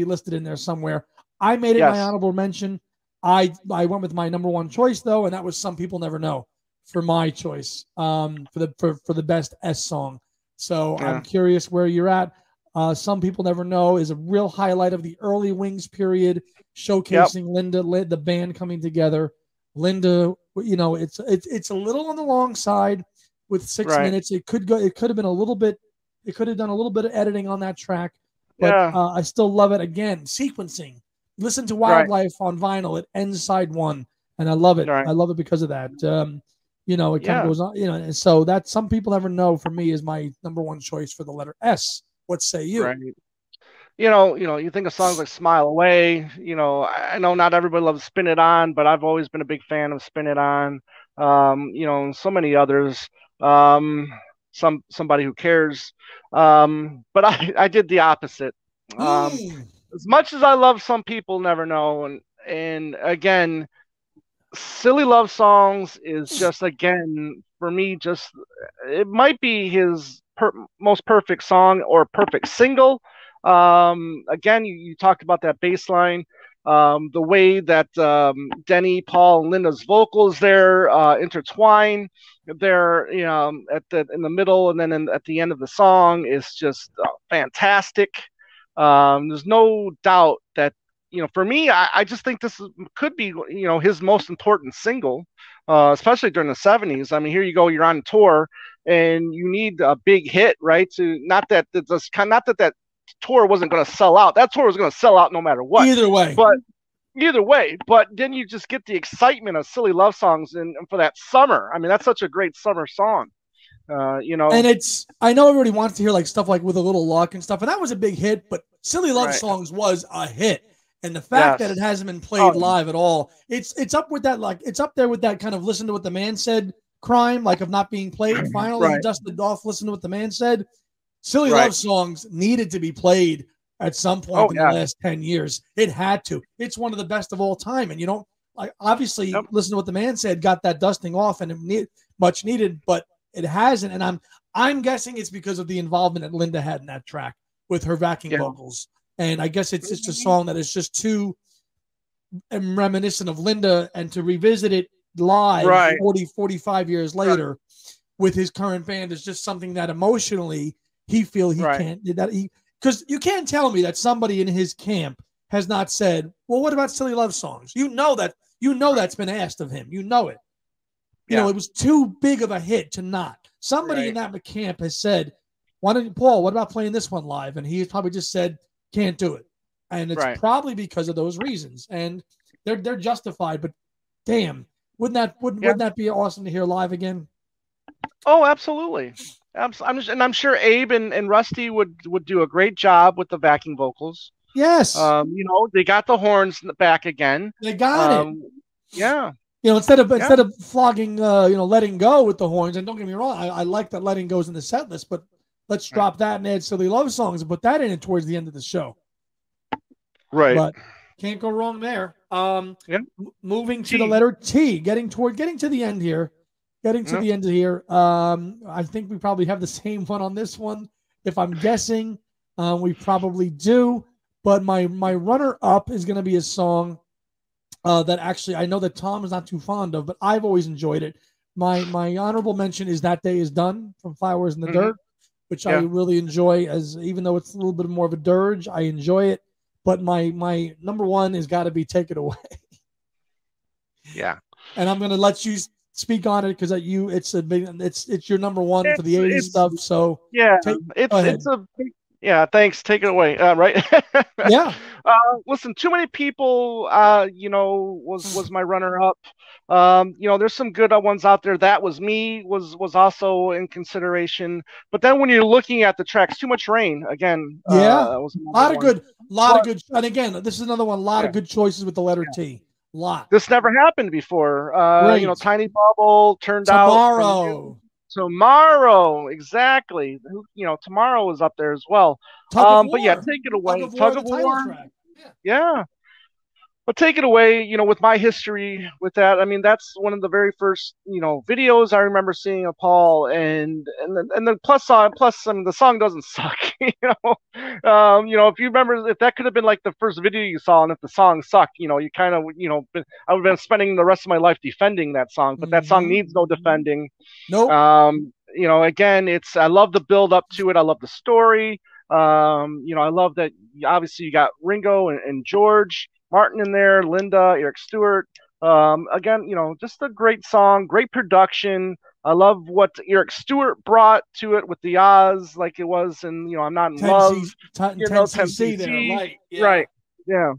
listed in there somewhere. I made it my Yes. honorable mention. I went with my number one choice though, and that was Some People Never Know for my choice. For the best S song. So I'm Yeah. curious where you're at. Some People Never Know is a real highlight of the early Wings period, Yep. showcasing the band coming together. Linda, it's a little on the long side with six Right. minutes. It could have been a little bit. It could have done a little bit of editing on that track, but Yeah. I still love it. Again, sequencing. Listen to Right. Wildlife on vinyl. It ends side one, and I love it. Right. I love it because of that. It kind of Yeah. goes on. And so that Some People Never Know for me is my number one choice for the letter S. What say you? Right. You think of songs like "Smile Away." I know not everybody loves "Spin It On," but I've always been a big fan of "Spin It On." And so many others. Um, somebody who cares. But I did the opposite. Um, Mm. as much as I love "Some People Never Know," and again, "Silly Love Songs" is just again for me just it might be his most perfect song or perfect single. Again, you talked about that bass line, the way that Denny, Paul, and Linda's vocals there intertwine. There, at the in the middle and then at the end of the song is just fantastic. There's no doubt that for me, I just think could be, his most important single, especially during the '70s. I mean, here you go, you're on tour, and you need a big hit, right? To not that that tour wasn't going to sell out. That tour was going to sell out no matter what. Either way. But either way, but then you just get the excitement of Silly Love Songs, and for that summer. I mean, that's such a great summer song. And I know everybody wants to hear like stuff like With a Little Luck and stuff, and that was a big hit, but Silly Love Songs was a hit. And the fact that it hasn't been played live at all, it's up with that, like it's up there with that kind of Listen to What the Man Said crime, like of not being played. Finally dusted off Listen to What the Man Said. Silly Love Songs needed to be played at some point in the last 10 years. It had to. It's one of the best of all time. And like obviously Listen to What the Man Said got that dusting off, and much needed, but it hasn't. And I'm guessing it's because of the involvement that Linda had in that track with her backing vocals. And I guess it's just a song that is just too reminiscent of Linda, and to revisit it live 45 years later with his current band is just something that emotionally he feels he can't, because you can't tell me that somebody in his camp has not said, well, what about Silly Love Songs? That's been asked of him. It was too big of a hit to not. Somebody in that camp has said, Paul, what about playing this one live? And he probably just said, can't do it. And it's probably because of those reasons. And they're justified, but damn, wouldn't that be awesome to hear live again? Oh, absolutely. I'm sure Abe and Rusty would do a great job with the backing vocals. Yes. They got the horns back again. They got it. Yeah. Instead of flogging, Letting Go with the horns, and don't get me wrong, I like that Letting Go's in the set list, but let's drop that and add Silly Love Songs and put that in towards the end of the show. Right. But can't go wrong there. Moving to the letter T, getting to the end here. I think we probably have the same one on this one. If I'm guessing, we probably do. But my runner-up is going to be a song that actually I know that Tom is not too fond of, but I've always enjoyed it. My honorable mention is That Day Is Done from Flowers in the Dirt, which I really enjoy, as even though it's a little bit more of a dirge, I enjoy it. But my number one has got to be Take It Away. Yeah. And I'm going to let you speak on it because it's your number one for the 80s stuff. So thanks. Take it away. Right. Yeah. Listen, Too Many People, was my runner up. There's some good ones out there. That Was Me was also in consideration. But then when you're looking at the tracks, Too Much Rain again. Was a lot of good. And again, this is another one. A lot of good choices with the letter T. Lot. This never happened before. Tiny Bubble turned out. Tomorrow, exactly. Tomorrow is up there as well. But yeah, Take It Away. Tug of War. Yeah. But Take It Away, with my history with that, I mean, that's one of the very first, videos I remember seeing of Paul, and the plus, I mean, the song doesn't suck, if you remember, if that could have been like the first video you saw, and if the song sucked, you kind of, I would have been spending the rest of my life defending that song, but that song needs no defending. Nope. Again, I love the build up to it. I love the story. I love that obviously you got Ringo and George Martin in there, Linda, Eric Stewart. Again, just a great song, great production. I love what Eric Stewart brought to it with the Oz, like it was, and I'm Not in Love. 10cc there, right? Yeah. Right. Yeah.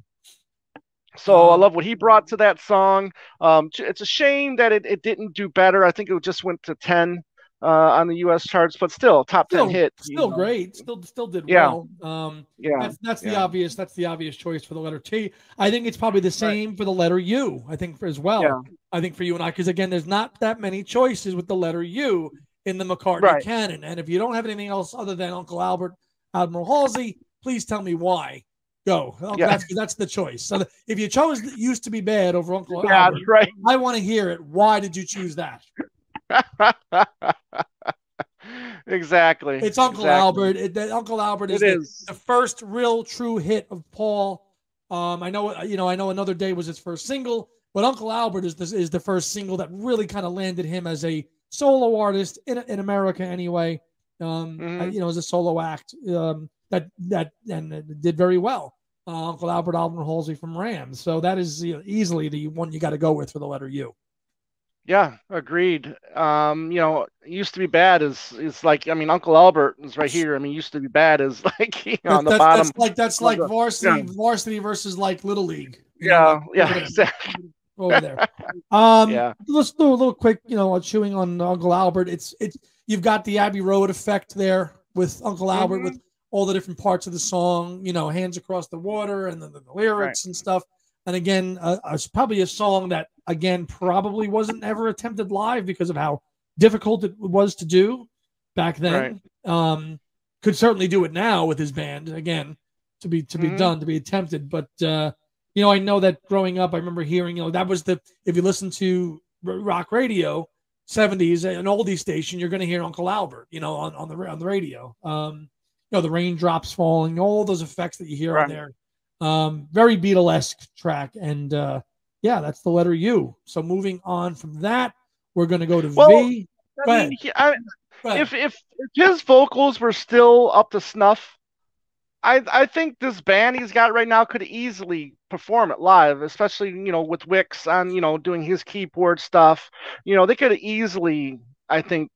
So I love what he brought to that song. It's a shame that it didn't do better. I think it just went to 10 on the U.S. charts, but still top 10 hit. Still great. Still did well. That's the obvious choice for the letter T. I think it's probably the same for the letter U. I think as well. Yeah. I think for you and I, because again, there's not that many choices with the letter U in the McCartney canon. And if you don't have anything else other than Uncle Albert, Admiral Halsey, please tell me why. Go. That's the choice. So if you chose Used to Be Bad over Uncle Albert, I want to hear it. Why did you choose that? Exactly. It's Uncle Albert. Uncle Albert is the first real true hit of Paul. I know Another Day was his first single, but Uncle Albert is the first single that really kind of landed him as a solo artist in America anyway. As a solo act that did very well. Uncle Albert Alvin Halsey from Rams. So that is easily the one you got to go with for the letter U. Yeah, agreed. Used to be bad is like, I mean, Uncle Albert is right here. I mean, used to be bad is like, on the bottom. That's like Yeah, varsity versus like Little League. yeah, Like yeah, exactly. over there. Yeah, Let's do a little quick, chewing on Uncle Albert. It's you've got the Abbey Road effect there with Uncle Albert with all the different parts of the song, Hands Across the Water and the lyrics and stuff. And again, it's probably a song that, again, probably wasn't ever attempted live because of how difficult it was to do back then. Could certainly do it now with his band, again, to be done, to be attempted. But, I know that growing up, I remember hearing, that was if you listen to rock radio, 70s, an oldie station, you're going to hear Uncle Albert, on the radio. The raindrops falling, all those effects that you hear on there. Very Beatlesque track, and that's the letter U. So moving on from that, we're going to go to V. If his vocals were still up to snuff, I think this band he's got right now could easily perform it live, especially with Wicks on doing his keyboard stuff. They could easily, I think,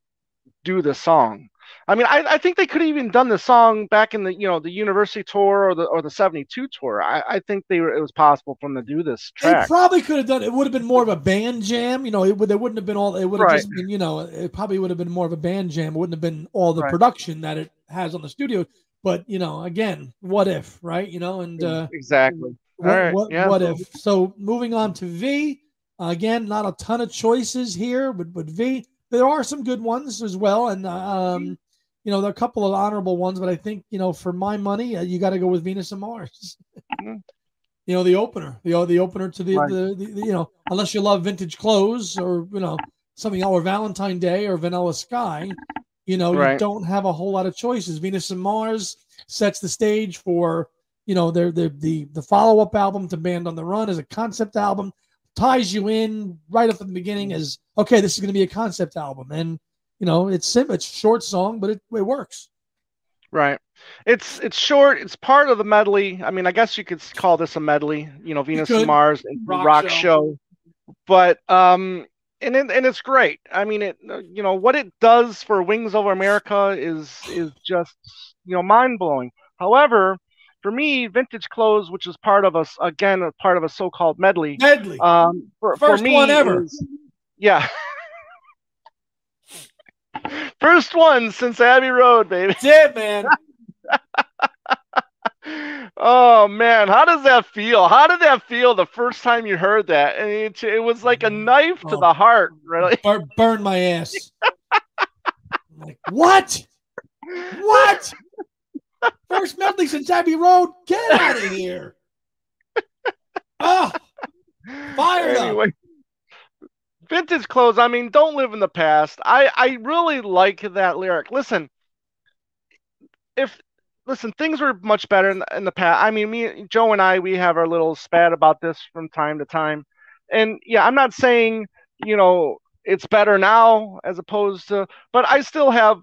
do the song. I mean, I think they could have even done the song back in the the University tour or the '72 tour. I think it was possible for them to do this track. They probably could have done it. It would have been more of a band jam. There wouldn't have been all. It would have just been it probably would have been more of a band jam. It wouldn't have been all the production that it has on the studio. But again, what if, right? Exactly. What if? So moving on to V. Again, not a ton of choices here, but V. There are some good ones as well, and there are a couple of honorable ones. But I think for my money, you got to go with Venus and Mars. The opener, the opener to the unless you love Vintage Clothes or something else, or Valentine Day or Vanilla Sky, you don't have a whole lot of choices. Venus and Mars sets the stage for the follow up album to Band on the Run as a concept album. Ties you in right up at the beginning as, okay, this is going to be a concept album. And, it's a short song, but it works. Right. It's short. It's part of the medley. I mean, I guess you could call this a medley, Venus and Mars and rock show. But, and it's great. I mean, what it does for Wings Over America is just, mind blowing. However, for me, Vintage Clothes, which is part of a so-called medley. First me one ever. First one since Abbey Road, baby. That's it, man. Oh man, how does that feel? How did that feel the first time you heard that? And it was like a knife to the heart, really. Burn my ass. I'm like, what? What? First medley since Abbey Road. Get out of here. Fired up. Vintage Clothes. I mean, don't live in the past. I really like that lyric. Listen, things were much better in the past. I mean, Joe and I, we have our little spat about this from time to time. And yeah, I'm not saying, it's better now as opposed to, but I still have,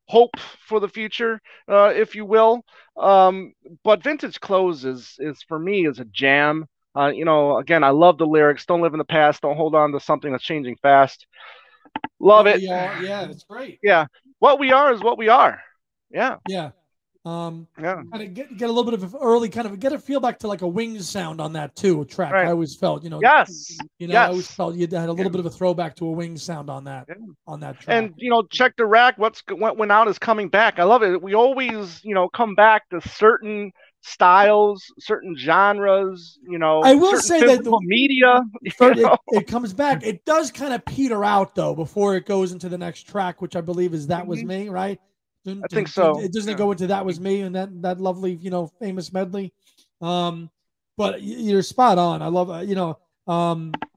hope for the future, if you will. But Vintage Clothes is for me is a jam. Again, I love the lyrics. Don't live in the past. Don't hold on to something that's changing fast. Love it. Yeah, it's great. Yeah. What we are is what we are. Yeah. Yeah. Kind of get a little bit of early get a feel back to like a Wings sound on that too track. Right. I always felt, yes. I always felt you had a little bit of a throwback to a Wings sound on that track. And Check the Rack. What went out is coming back. I love it. We always come back to certain styles, certain genres. I will say that the media. It comes back. It does kind of peter out though before it goes into the next track, which I believe is That Was Me, right? I think so. It doesn't go into That Was Me and that lovely, famous medley. But you're spot on. I love,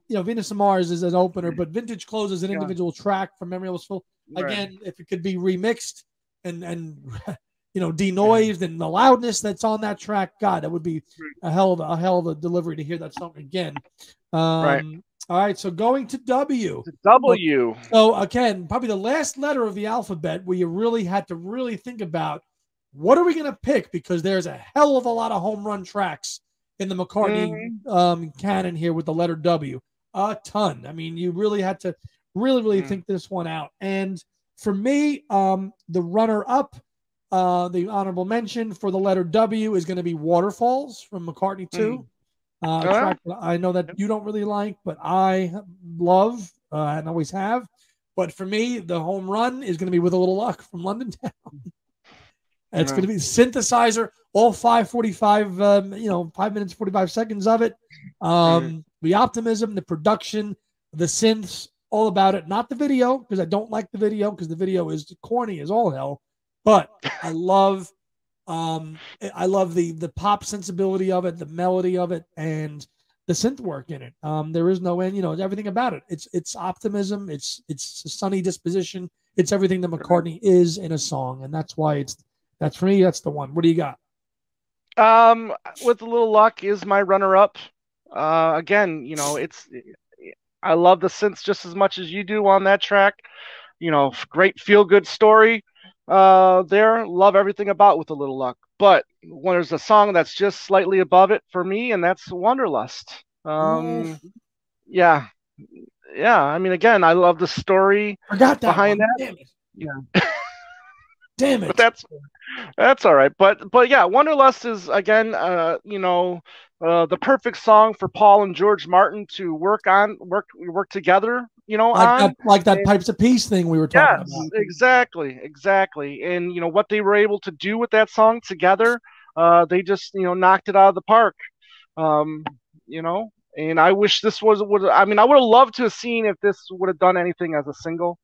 Venus and Mars is an opener, but Vintage Clothes is an individual track from Memory Almost Full. Again, if it could be remixed and denoised and the loudness that's on that track, God, that would be a hell of a delivery to hear that song again. All right, so going to W. So again, probably the last letter of the alphabet where you really had to really think about what are we going to pick? Because there's a hell of a lot of home run tracks in the McCartney canon here with the letter W. A ton. I mean, you really had to really think this one out. And for me, the runner-up, the honorable mention for the letter W is going to be Waterfalls from McCartney 2. A track that I know that you don't really like, but I love and always have. But for me, the home run is going to be With a Little Luck from London Town. It's going to be synthesizer, all 5:45, 5 minutes, 45 seconds of it. The optimism, the production, the synths, all about it. Not the video, because I don't like the video, because the video is corny as all hell. But I love the pop sensibility of it, the melody of it, and the synth work in it. There is no end, everything about it. It's optimism, it's a sunny disposition, it's everything that McCartney is in a song, and that's why that's for me, that's the one. What do you got? With a Little Luck is my runner-up. Again, I love the synths just as much as you do on that track. Great feel-good story. There, love everything about With a Little Luck. But when there's a song that's just slightly above it for me, and that's Wanderlust. Yeah. I mean, again, I love the story behind that. Damn it. Yeah. Damn it. But that's all right. But yeah, Wanderlust is again, the perfect song for Paul and George Martin to work together. Like that Pipes of Peace thing we were talking about. Exactly. And what they were able to do with that song together, they just knocked it out of the park. And I wish this I would have loved to have seen if this would have done anything as a single.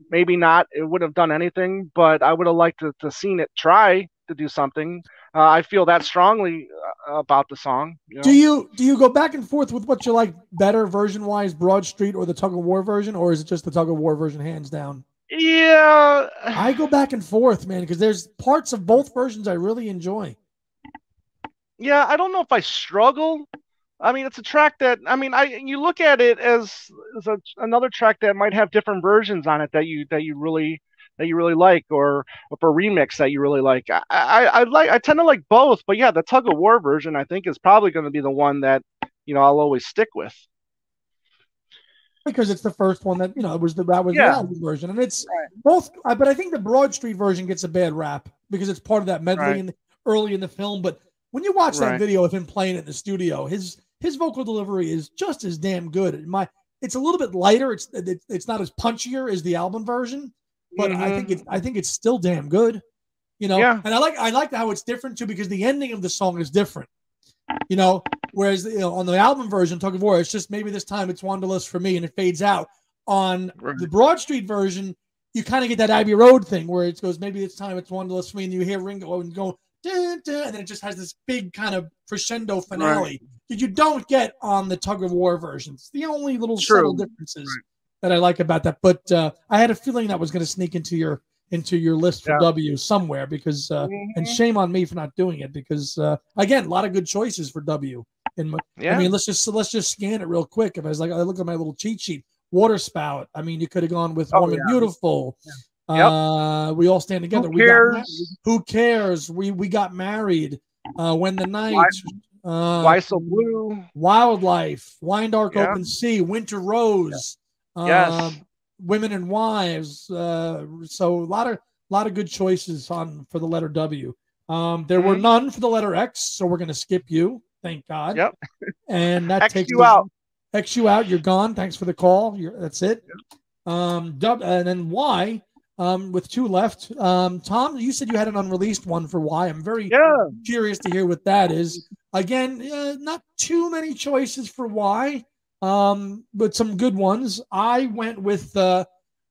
Maybe not. It would have done anything, but I would have liked to seen it try to do something. I feel that strongly about the song. Do you go back and forth with what you like better version wise, Broad Street or the Tug of War version, or is it just the Tug of War version hands down? Yeah, I go back and forth, man, because there's parts of both versions I really enjoy. Yeah, I don't know if I struggle. I mean, it's a track that you look at it as another track that might have different versions on it that you really like, or a remix that you really like. I tend to like both, but yeah, the Tug of War version I think is probably going to be the one that I'll always stick with, because it's the first one that was the album version, and it's both. But I think the Broad Street version gets a bad rap because it's part of that medley early in the film. But when you watch that video of him playing it in the studio, his vocal delivery is just as damn good. It's a little bit lighter. It's not as punchier as the album version, but I think it's still damn good. And I like how it's different too, because the ending of the song is different. Whereas on the album version, Tug of War, it's just maybe this time it's Wanderlust for me, and it fades out. On the Broad Street version, you kind of get that Abbey Road thing where it goes, maybe this time it's Wanderlust for me, and you hear Ringo and go, dun, dun, and then it just has this big kind of crescendo finale that you don't get on the Tug of War version. It's the only little subtle differences that I like about that. But I had a feeling that was going to sneak into your list for W somewhere, because and shame on me for not doing it, because again, a lot of good choices for W. I mean, let's just scan it real quick. If I look at my little cheat sheet, Water Spout. I mean, you could have gone with Warm and Beautiful. We All Stand Together. Who cares? We got married. When the Night. Why So Blue? Wildlife. Wine Dark Open Sea. Winter Rose. Women and Wives. So a lot of good choices for the letter W. There were none for the letter X, so we're going to skip you. Thank God. Yep. And that X takes you out. X you out. You're gone. Thanks for the call. That's it. And then Y. With two left. Tom, you said you had an unreleased one for Y. I'm very curious to hear what that is. Again, not too many choices for Y, but some good ones. I went with a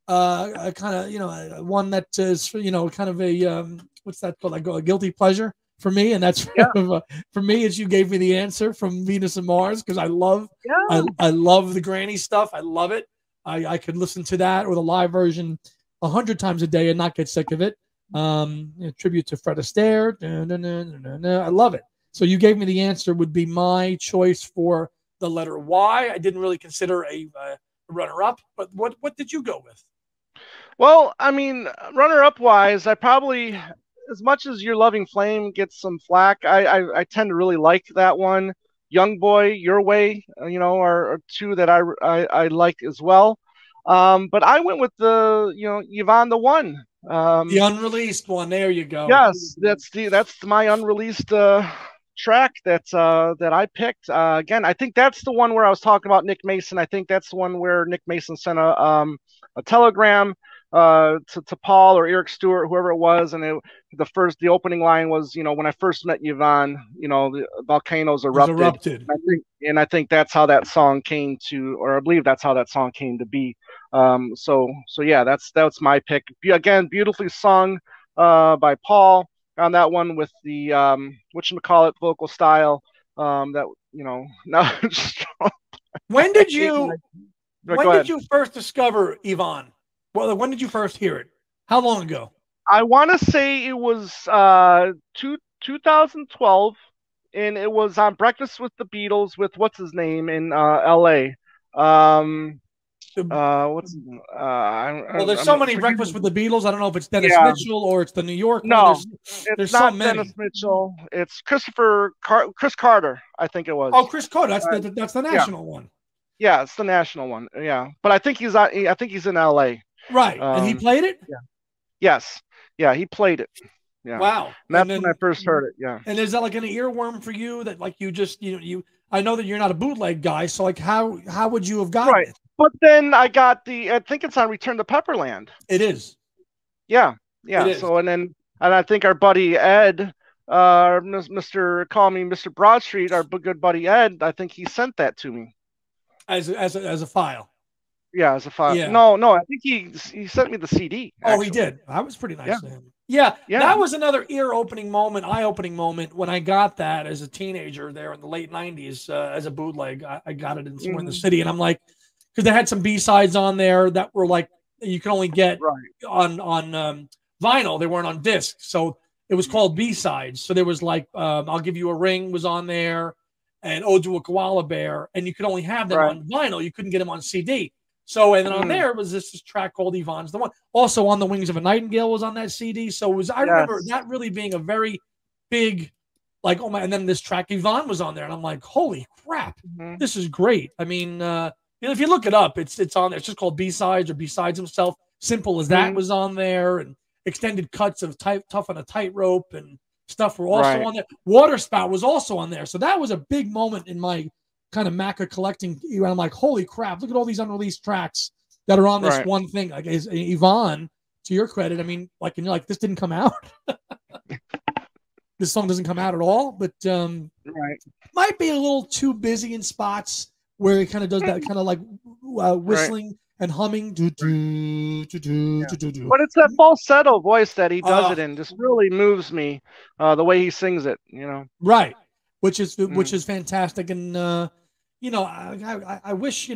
kind of, one that is, kind of a, what's that called? Like a guilty pleasure for me. And that's for me, as you gave me the answer from Venus and Mars, because I love the Granny stuff. I love it. I could listen to that or the live version 100 times a day and not get sick of it. Tribute to Fred Astaire. I love it. So you gave me the answer would be my choice for the letter Y. I didn't really consider a runner-up, but what did you go with? Well, I mean, runner-up wise, I probably, as much as Your Loving Flame gets some flack, I tend to really like that one. Young Boy, Your Way, are two that I like as well. But I went with Yvonne the One. The unreleased one. There you go. Yes, that's my unreleased track that I picked. Again, I think that's the one where I was talking about Nick Mason. I think that's the one where Nick Mason sent a telegram to Paul or Eric Stewart, whoever it was, and the opening line was, when I first met Yvonne, the volcanoes It was erupted. erupted. I think that's how that song came to, or I believe that's how that song came to be. So yeah, that's my pick. Again, beautifully sung by Paul on that one with the whatchamacallit vocal style. That no, When I did can't. you Go when did ahead. you first discover Yvonne? Well, when did you first hear it? How long ago? I want to say it was 2012, and it was on Breakfast with the Beatles with what's his name in L.A. Um, what's Well, there's so I'm many Breakfast forgetting. with the Beatles. I don't know if it's Dennis Yeah, Mitchell or it's the New York one. no, There's it's so not Dennis many. Mitchell. It's Chris Carter, I think it was. Oh, Chris Cole. That's Uh, the yeah, national one. yeah, it's the national one. Yeah, but I think he's in L.A. Right. And he Um, played it? yeah, yes, yeah, he played it. Yeah, Wow. and that's when I first heard it. Yeah. And is that like an earworm for you that like you just I know that you're not a bootleg guy, so like how would you have gotten Right. it? But then I think it's on Return to Pepperland. It is. Yeah. It Yeah. is. So, and I think our buddy Ed, Mr. Call Me Mr. Broadstreet, our good buddy Ed, I think he sent that to me. As a file. Yeah, as a file. Yeah. No, no, I think he sent me the CD Oh, he actually. did. That was pretty Yeah. nice of him. Yeah, Yeah. that was another eye-opening moment when I got that as a teenager there in the late '90s as a bootleg. I got it in somewhere in the Mhm. city, and I'm like, because they had some B-sides on there that were like you can only get Right. on vinyl. They weren't on disc, so it was called B-sides. So there was like "I'll Give You a Ring" was on there, and "Ode to a Koala Bear," and you could only have them Right. on vinyl. You couldn't get them on CD. So, and then on Mm. there was this track called Yvonne's the One. Also, On the Wings of a Nightingale was on that CD. So I remember Yes. that really being a very big, like, oh my, and then this track Yvonne was on there. And I'm like, holy crap, Mhm. this is great. I mean, if you look it up, it's on there. It's just called B-Sides or B-Sides himself. Simple as That Mhm. was on there. And extended cuts of Tough on a Tightrope and stuff were also Right. on there. Water Spout was also on there. So that was a big moment in my kind of Macca collecting. I'm like, holy crap, look at all these unreleased tracks that are on this Right. one thing. Like Yvonne, to your credit, I mean, like, and you're like, this didn't come out. This song doesn't come out at all, but Right. might be a little too busy in spots where it kind of does that kind of like Right. whistling and humming. Do, do, do, do, Yeah. do, do. But it's that falsetto voice that he does Uh, it in just really moves me. The way he sings it. right, which Mm. is fantastic, and I wish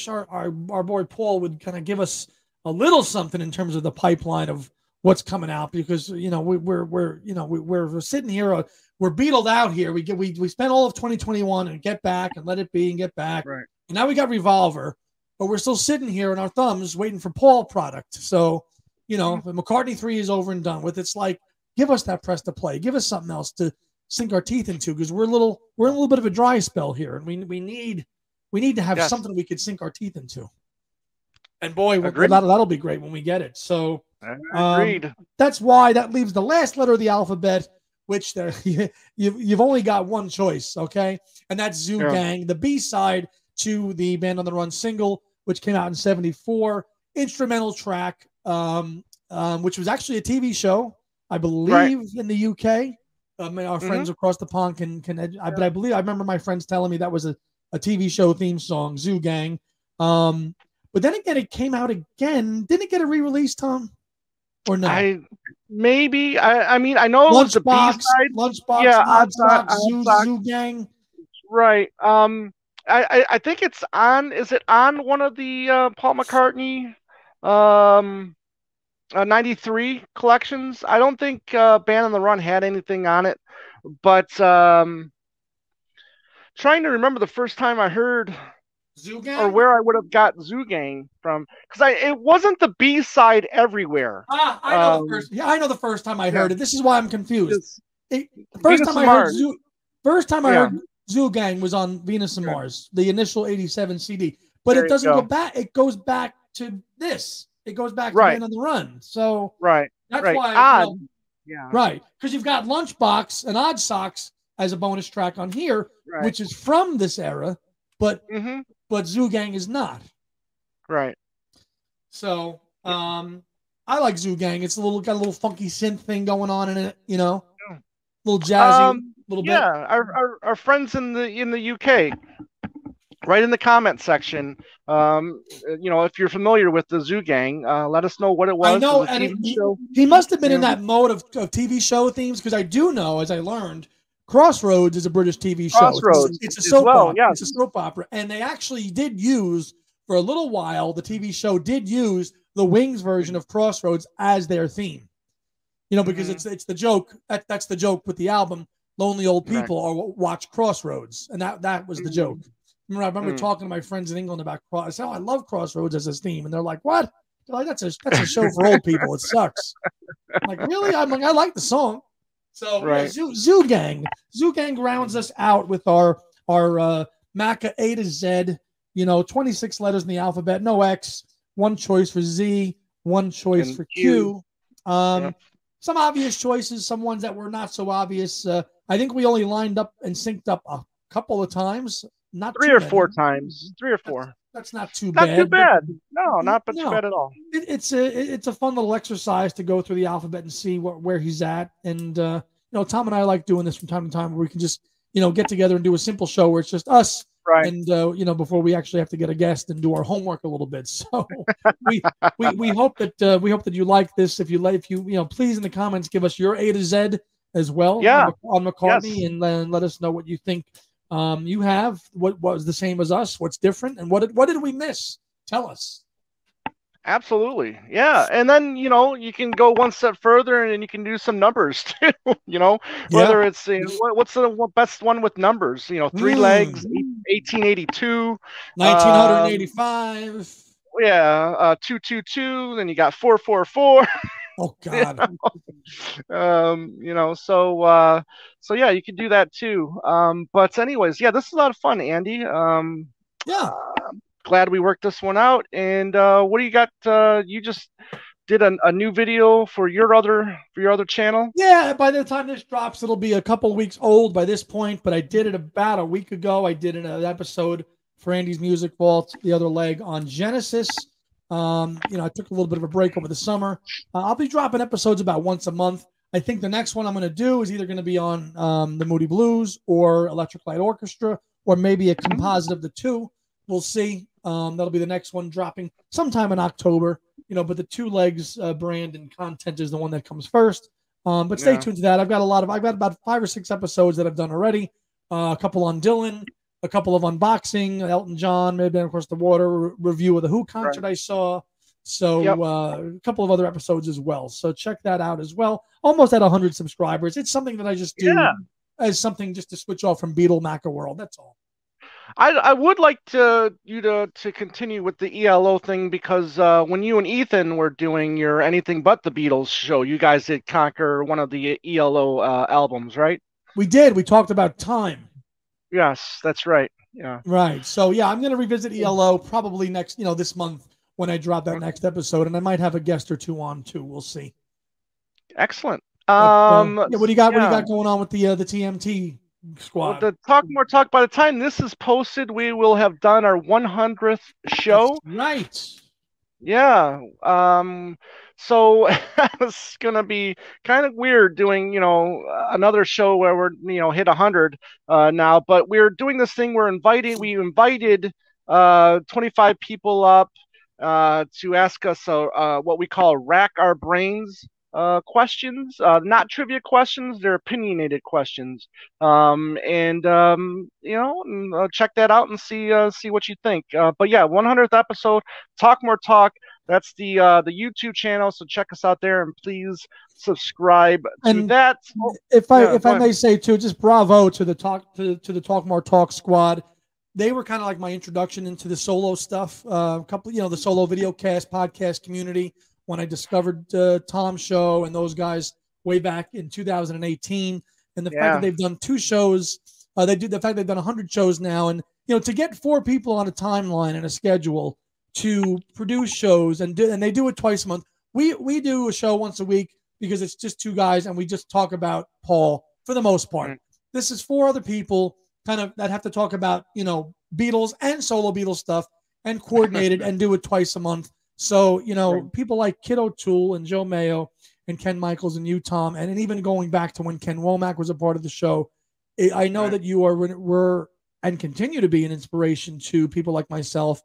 our boy Paul would kind of give us a little something in terms of the pipeline of what's coming out because we're sitting here we're beetled out here. We spent all of 2021 and get back and let it be and get back, Right. and now we got Revolver, but we're still sitting here in our thumbs waiting for Paul product. So the McCartney 3 is over and done with. It's like give us that press to play, give us something else to sink our teeth into because we're in a little bit of a dry spell here, and we need to have Yes. something we could sink our teeth into. And boy, Agreed. that'll be great when we get it. So Agreed. that's why that leaves the last letter of the alphabet, which you've only got one choice, okay, and that's Zoo Yeah. Gang, the B-side to the Band on the Run single, which came out in 74, instrumental track, which was actually a TV show, I believe, in the UK. Our friends across the pond but I believe I remember my friends telling me that was a TV show theme song, Zoo Gang. But then again, it came out again. Didn't it get a re-release, Tom? Or no? I mean I know it was the B side. Lunchbox, Yeah, Odd Odd Sock. Zoo Gang. Right. I think it's on. Is it on one of the Paul McCartney 93 collections? I don't think Band on the Run had anything on it, but trying to remember the first time I heard Zoo or Gang. where I would have got Zoo Gang from, because it wasn't the B side everywhere. I know the first. Yeah, I know the first time I Yeah, heard it. This is why I'm confused. The first Venus time and I heard Mars. Zoo, first time I Yeah, heard Zoo Gang was on Venus and yeah. Mars, the initial '87 CD. But There it you doesn't go go. back. It goes back to this. It goes back to Right, Band on the Run. So right, that's right. why, Odd. Yeah. right, because you've got Lunchbox and Odd Socks as a bonus track on here, Right. which is from this era, but Mm-hmm. but Zoo Gang is not. Right. So I like Zoo Gang. It's got a little funky synth thing going on in it, a little jazzy, a little Yeah, bit. our friends in the UK, right in the comment section. If you're familiar with the Zoo Gang, let us know what it I was. know, Was a and TV show. he must have been You in know? that mode of TV show themes because I do know, as I learned, Crossroads is a British TV show. Crossroads It's a as soap well. opera. Yeah. It's a soap opera, and they actually did use for a little while. The TV show did use the Wings version of Crossroads as their theme. Because it's the joke. That's the joke with the album. Lonely old people or watch Crossroads, and that was the joke. I remember talking to my friends in England about Crossroads. I said, "Oh, I love Crossroads as a theme," and they're like, "What?" They're like, "That's a show for old people. It sucks." I'm like, "Really?" I'm like, "I like the song." So yeah, Zoo Gang rounds us out with our Macca A to Z. 26 letters in the alphabet, no X, one choice for Z, one choice and for Q. Yep. Some obvious choices, some ones that were not so obvious. I think we only lined up and synced up a couple of times, not three too or many. four times. 3 or 4. That's not too Not bad. too bad. No, not too bad at all. It's a fun little exercise to go through the alphabet and see where he's at. And Tom and I like doing this from time to time, where we can just get together and do a simple show where it's just us. Right. And before we actually have to get a guest and do our homework a little bit. So we hope that you like this. If you please in the comments give us your A to Z as well. Yeah. On McCartney, Yes. and then let us know what you think. You have what was the same as us, what's different, and what did we miss? Tell us. Absolutely. Yeah. And then, you can go one step further and you can do some numbers too, whether it's, what's the best one with numbers, 3 legs, 1882, 1985. 222, then you got 444. Oh God. So yeah, you can do that too. But anyways, yeah, this is a lot of fun, Andy. Glad we worked this one out. And what do you got? You just did a new video for your other channel. Yeah, by the time this drops, it'll be a couple weeks old by this point. But I did it about a week ago. I did an episode for Andy's Music Vault, the other leg on Genesis. I took a little bit of a break over the summer. I'll be dropping episodes about once a month. I think the next one I'm going to do is either going to be on the Moody Blues or Electric Light Orchestra, or maybe a composite of the two. We'll see. That'll be the next one dropping sometime in October. But the two legs brand and content is the one that comes first. But stay tuned to that. I've got about 5 or 6 episodes that I've done already. A couple on Dylan, a couple of unboxing, Elton John, maybe Across the Water, review of the Who concert I saw. So a couple of other episodes as well. So check that out as well. Almost at 100 subscribers. It's something that I just do as something just to switch off from Beatle Macca world. That's all. I would like you to continue with the ELO thing, because when you and Ethan were doing your Anything But the Beatles show, you guys did Conquer, one of the ELO albums, right? We did. We talked about Time. Yes, that's right. Yeah. Right. So yeah, I'm going to revisit ELO probably next, this month when I drop that next episode, and I might have a guest or two on too. We'll see. Excellent. What do you got? What do you got going on with the TMT squad? Well, the Talk More Talk, by the time this is posted, we will have done our 100th show. That's right. Yeah. So it's gonna be kind of weird doing, another show where we're, hit 100 now. But we're doing this thing. We invited 25 people up to ask us what we call rack our brains questions, not trivia questions, they're opinionated questions. Check that out and see what you think. But yeah, 100th episode, Talk More Talk. That's the YouTube channel, so check us out there and please subscribe to that. If I may say too, just bravo to the Talk More Talk squad. they were kind of like my introduction into the solo stuff. A couple, the solo video cast podcast community when I discovered Tom's show and those guys way back in 2018. And the fact that they've done 2 shows, the fact they've done 100 shows now, and to get 4 people on a timeline and a schedule to produce shows and they do it twice a month. We do a show once a week because it's just 2 guys and we just talk about Paul for the most part. This is 4 other people kind of that have to talk about, Beatles and solo Beatles stuff and coordinate it and do it twice a month. So, people like Kid O'Toole and Joe Mayo and Ken Michaels and you, Tom, and even going back to when Ken Womack was a part of the show, I know that you were and continue to be an inspiration to people like myself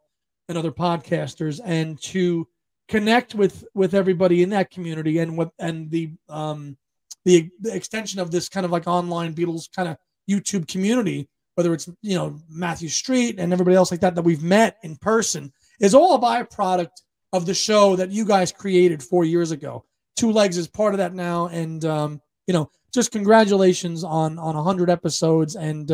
and other podcasters, and to connect with everybody in that community and the extension of this kind of like online Beatles kind of YouTube community, whether it's, Matthew Street and everybody else like that we've met in person, is all a byproduct of the show that you guys created 4 years ago. Two Legs is part of that now. And, just congratulations on 100 episodes, and,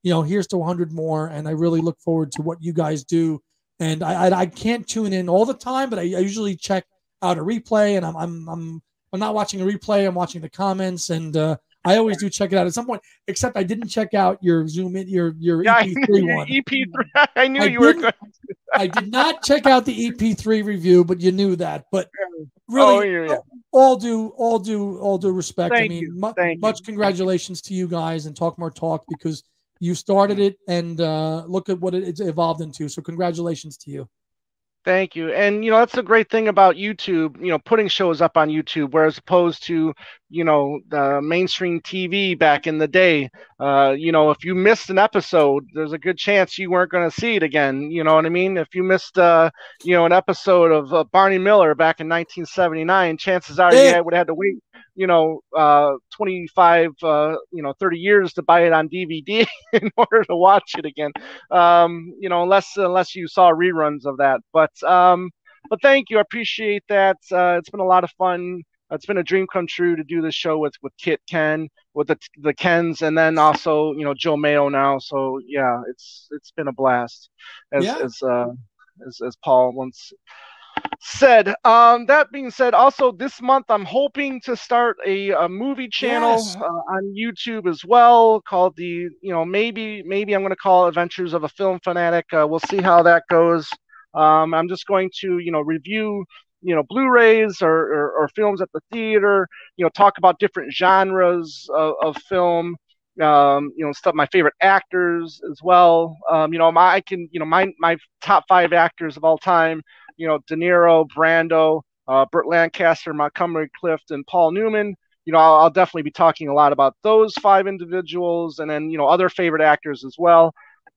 here's to 100 more. And I really look forward to what you guys do. And I can't tune in all the time, but I usually check out a replay, and I'm not watching a replay. I'm watching the comments, and I always do check it out at some point. Except I didn't check out your your EP3 one. EP3. I knew you were going. I did not check out the EP3 review, but you knew that. But really, all due respect. Thank you. Much congratulations to you guys, and Talk More Talk, because you started it, and look at what it's evolved into. So congratulations to you. Thank you. And, that's the great thing about YouTube, putting shows up on YouTube, whereas opposed to, the mainstream TV back in the day. If you missed an episode, there's a good chance you weren't going to see it again. You know what I mean? If you missed, an episode of Barney Miller back in 1979, chances are you would have had to wait, 25, 30 years to buy it on DVD in order to watch it again. Unless you saw reruns of that. But thank you. I appreciate that. It's been a lot of fun. It's been a dream come true to do this show with Kit Ken, with the Kens, and then also, Joe Mayo now. So yeah, it's been a blast, as Paul once said. That being said, also this month I'm hoping to start a movie channel on YouTube as well, called maybe I'm going to call it Adventures of a Film Fanatic. We'll see how that goes. I'm just going to review Blu-rays or films at the theater, talk about different genres of film, stuff, my favorite actors as well. My top 5 actors of all time, De Niro, Brando, Burt Lancaster, Montgomery Clift, and Paul Newman. I'll definitely be talking a lot about those 5 individuals, and then, other favorite actors as well.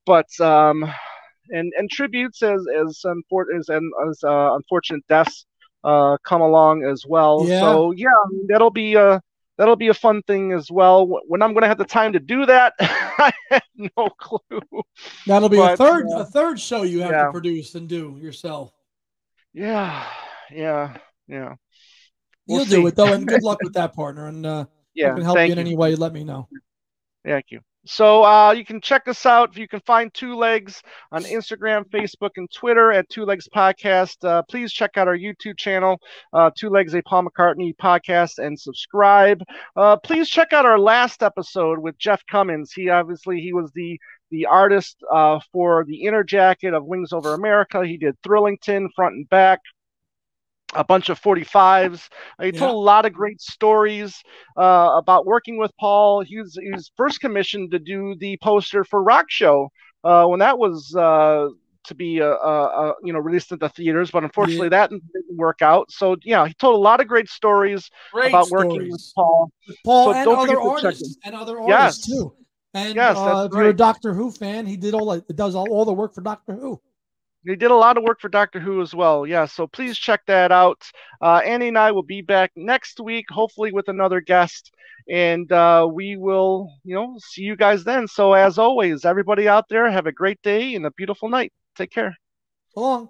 But and tributes as unfortunate deaths come along as well. Yeah. So yeah, that'll be a fun thing as well. When I'm going to have the time to do that, I have no clue. That'll be a third show you have to produce and do yourself. Yeah. You'll do it though, and good luck with that, partner. And I can help you in any way. Let me know. Thank you. So you can check us out. You can find Two Legs on Instagram, Facebook, and Twitter at Two Legs Podcast. Please check out our YouTube channel, Two Legs, a Paul McCartney podcast, and subscribe. Please check out our last episode with Jeff Cummins. He was the artist for the inner jacket of Wings Over America. He did Thrillington front and back, a bunch of 45s. He told a lot of great stories about working with Paul. He was first commissioned to do the poster for Rock Show when that was to be released at the theaters, but unfortunately that didn't work out. So he told a lot of great stories about working with Paul. So and other artists too. And if you're a Doctor Who fan, he does all the work for Doctor Who. They did a lot of work for Doctor Who as well. Yeah, so please check that out. Annie and I will be back next week, hopefully with another guest, and we will, see you guys then. So as always, everybody out there, have a great day and a beautiful night. Take care. So long.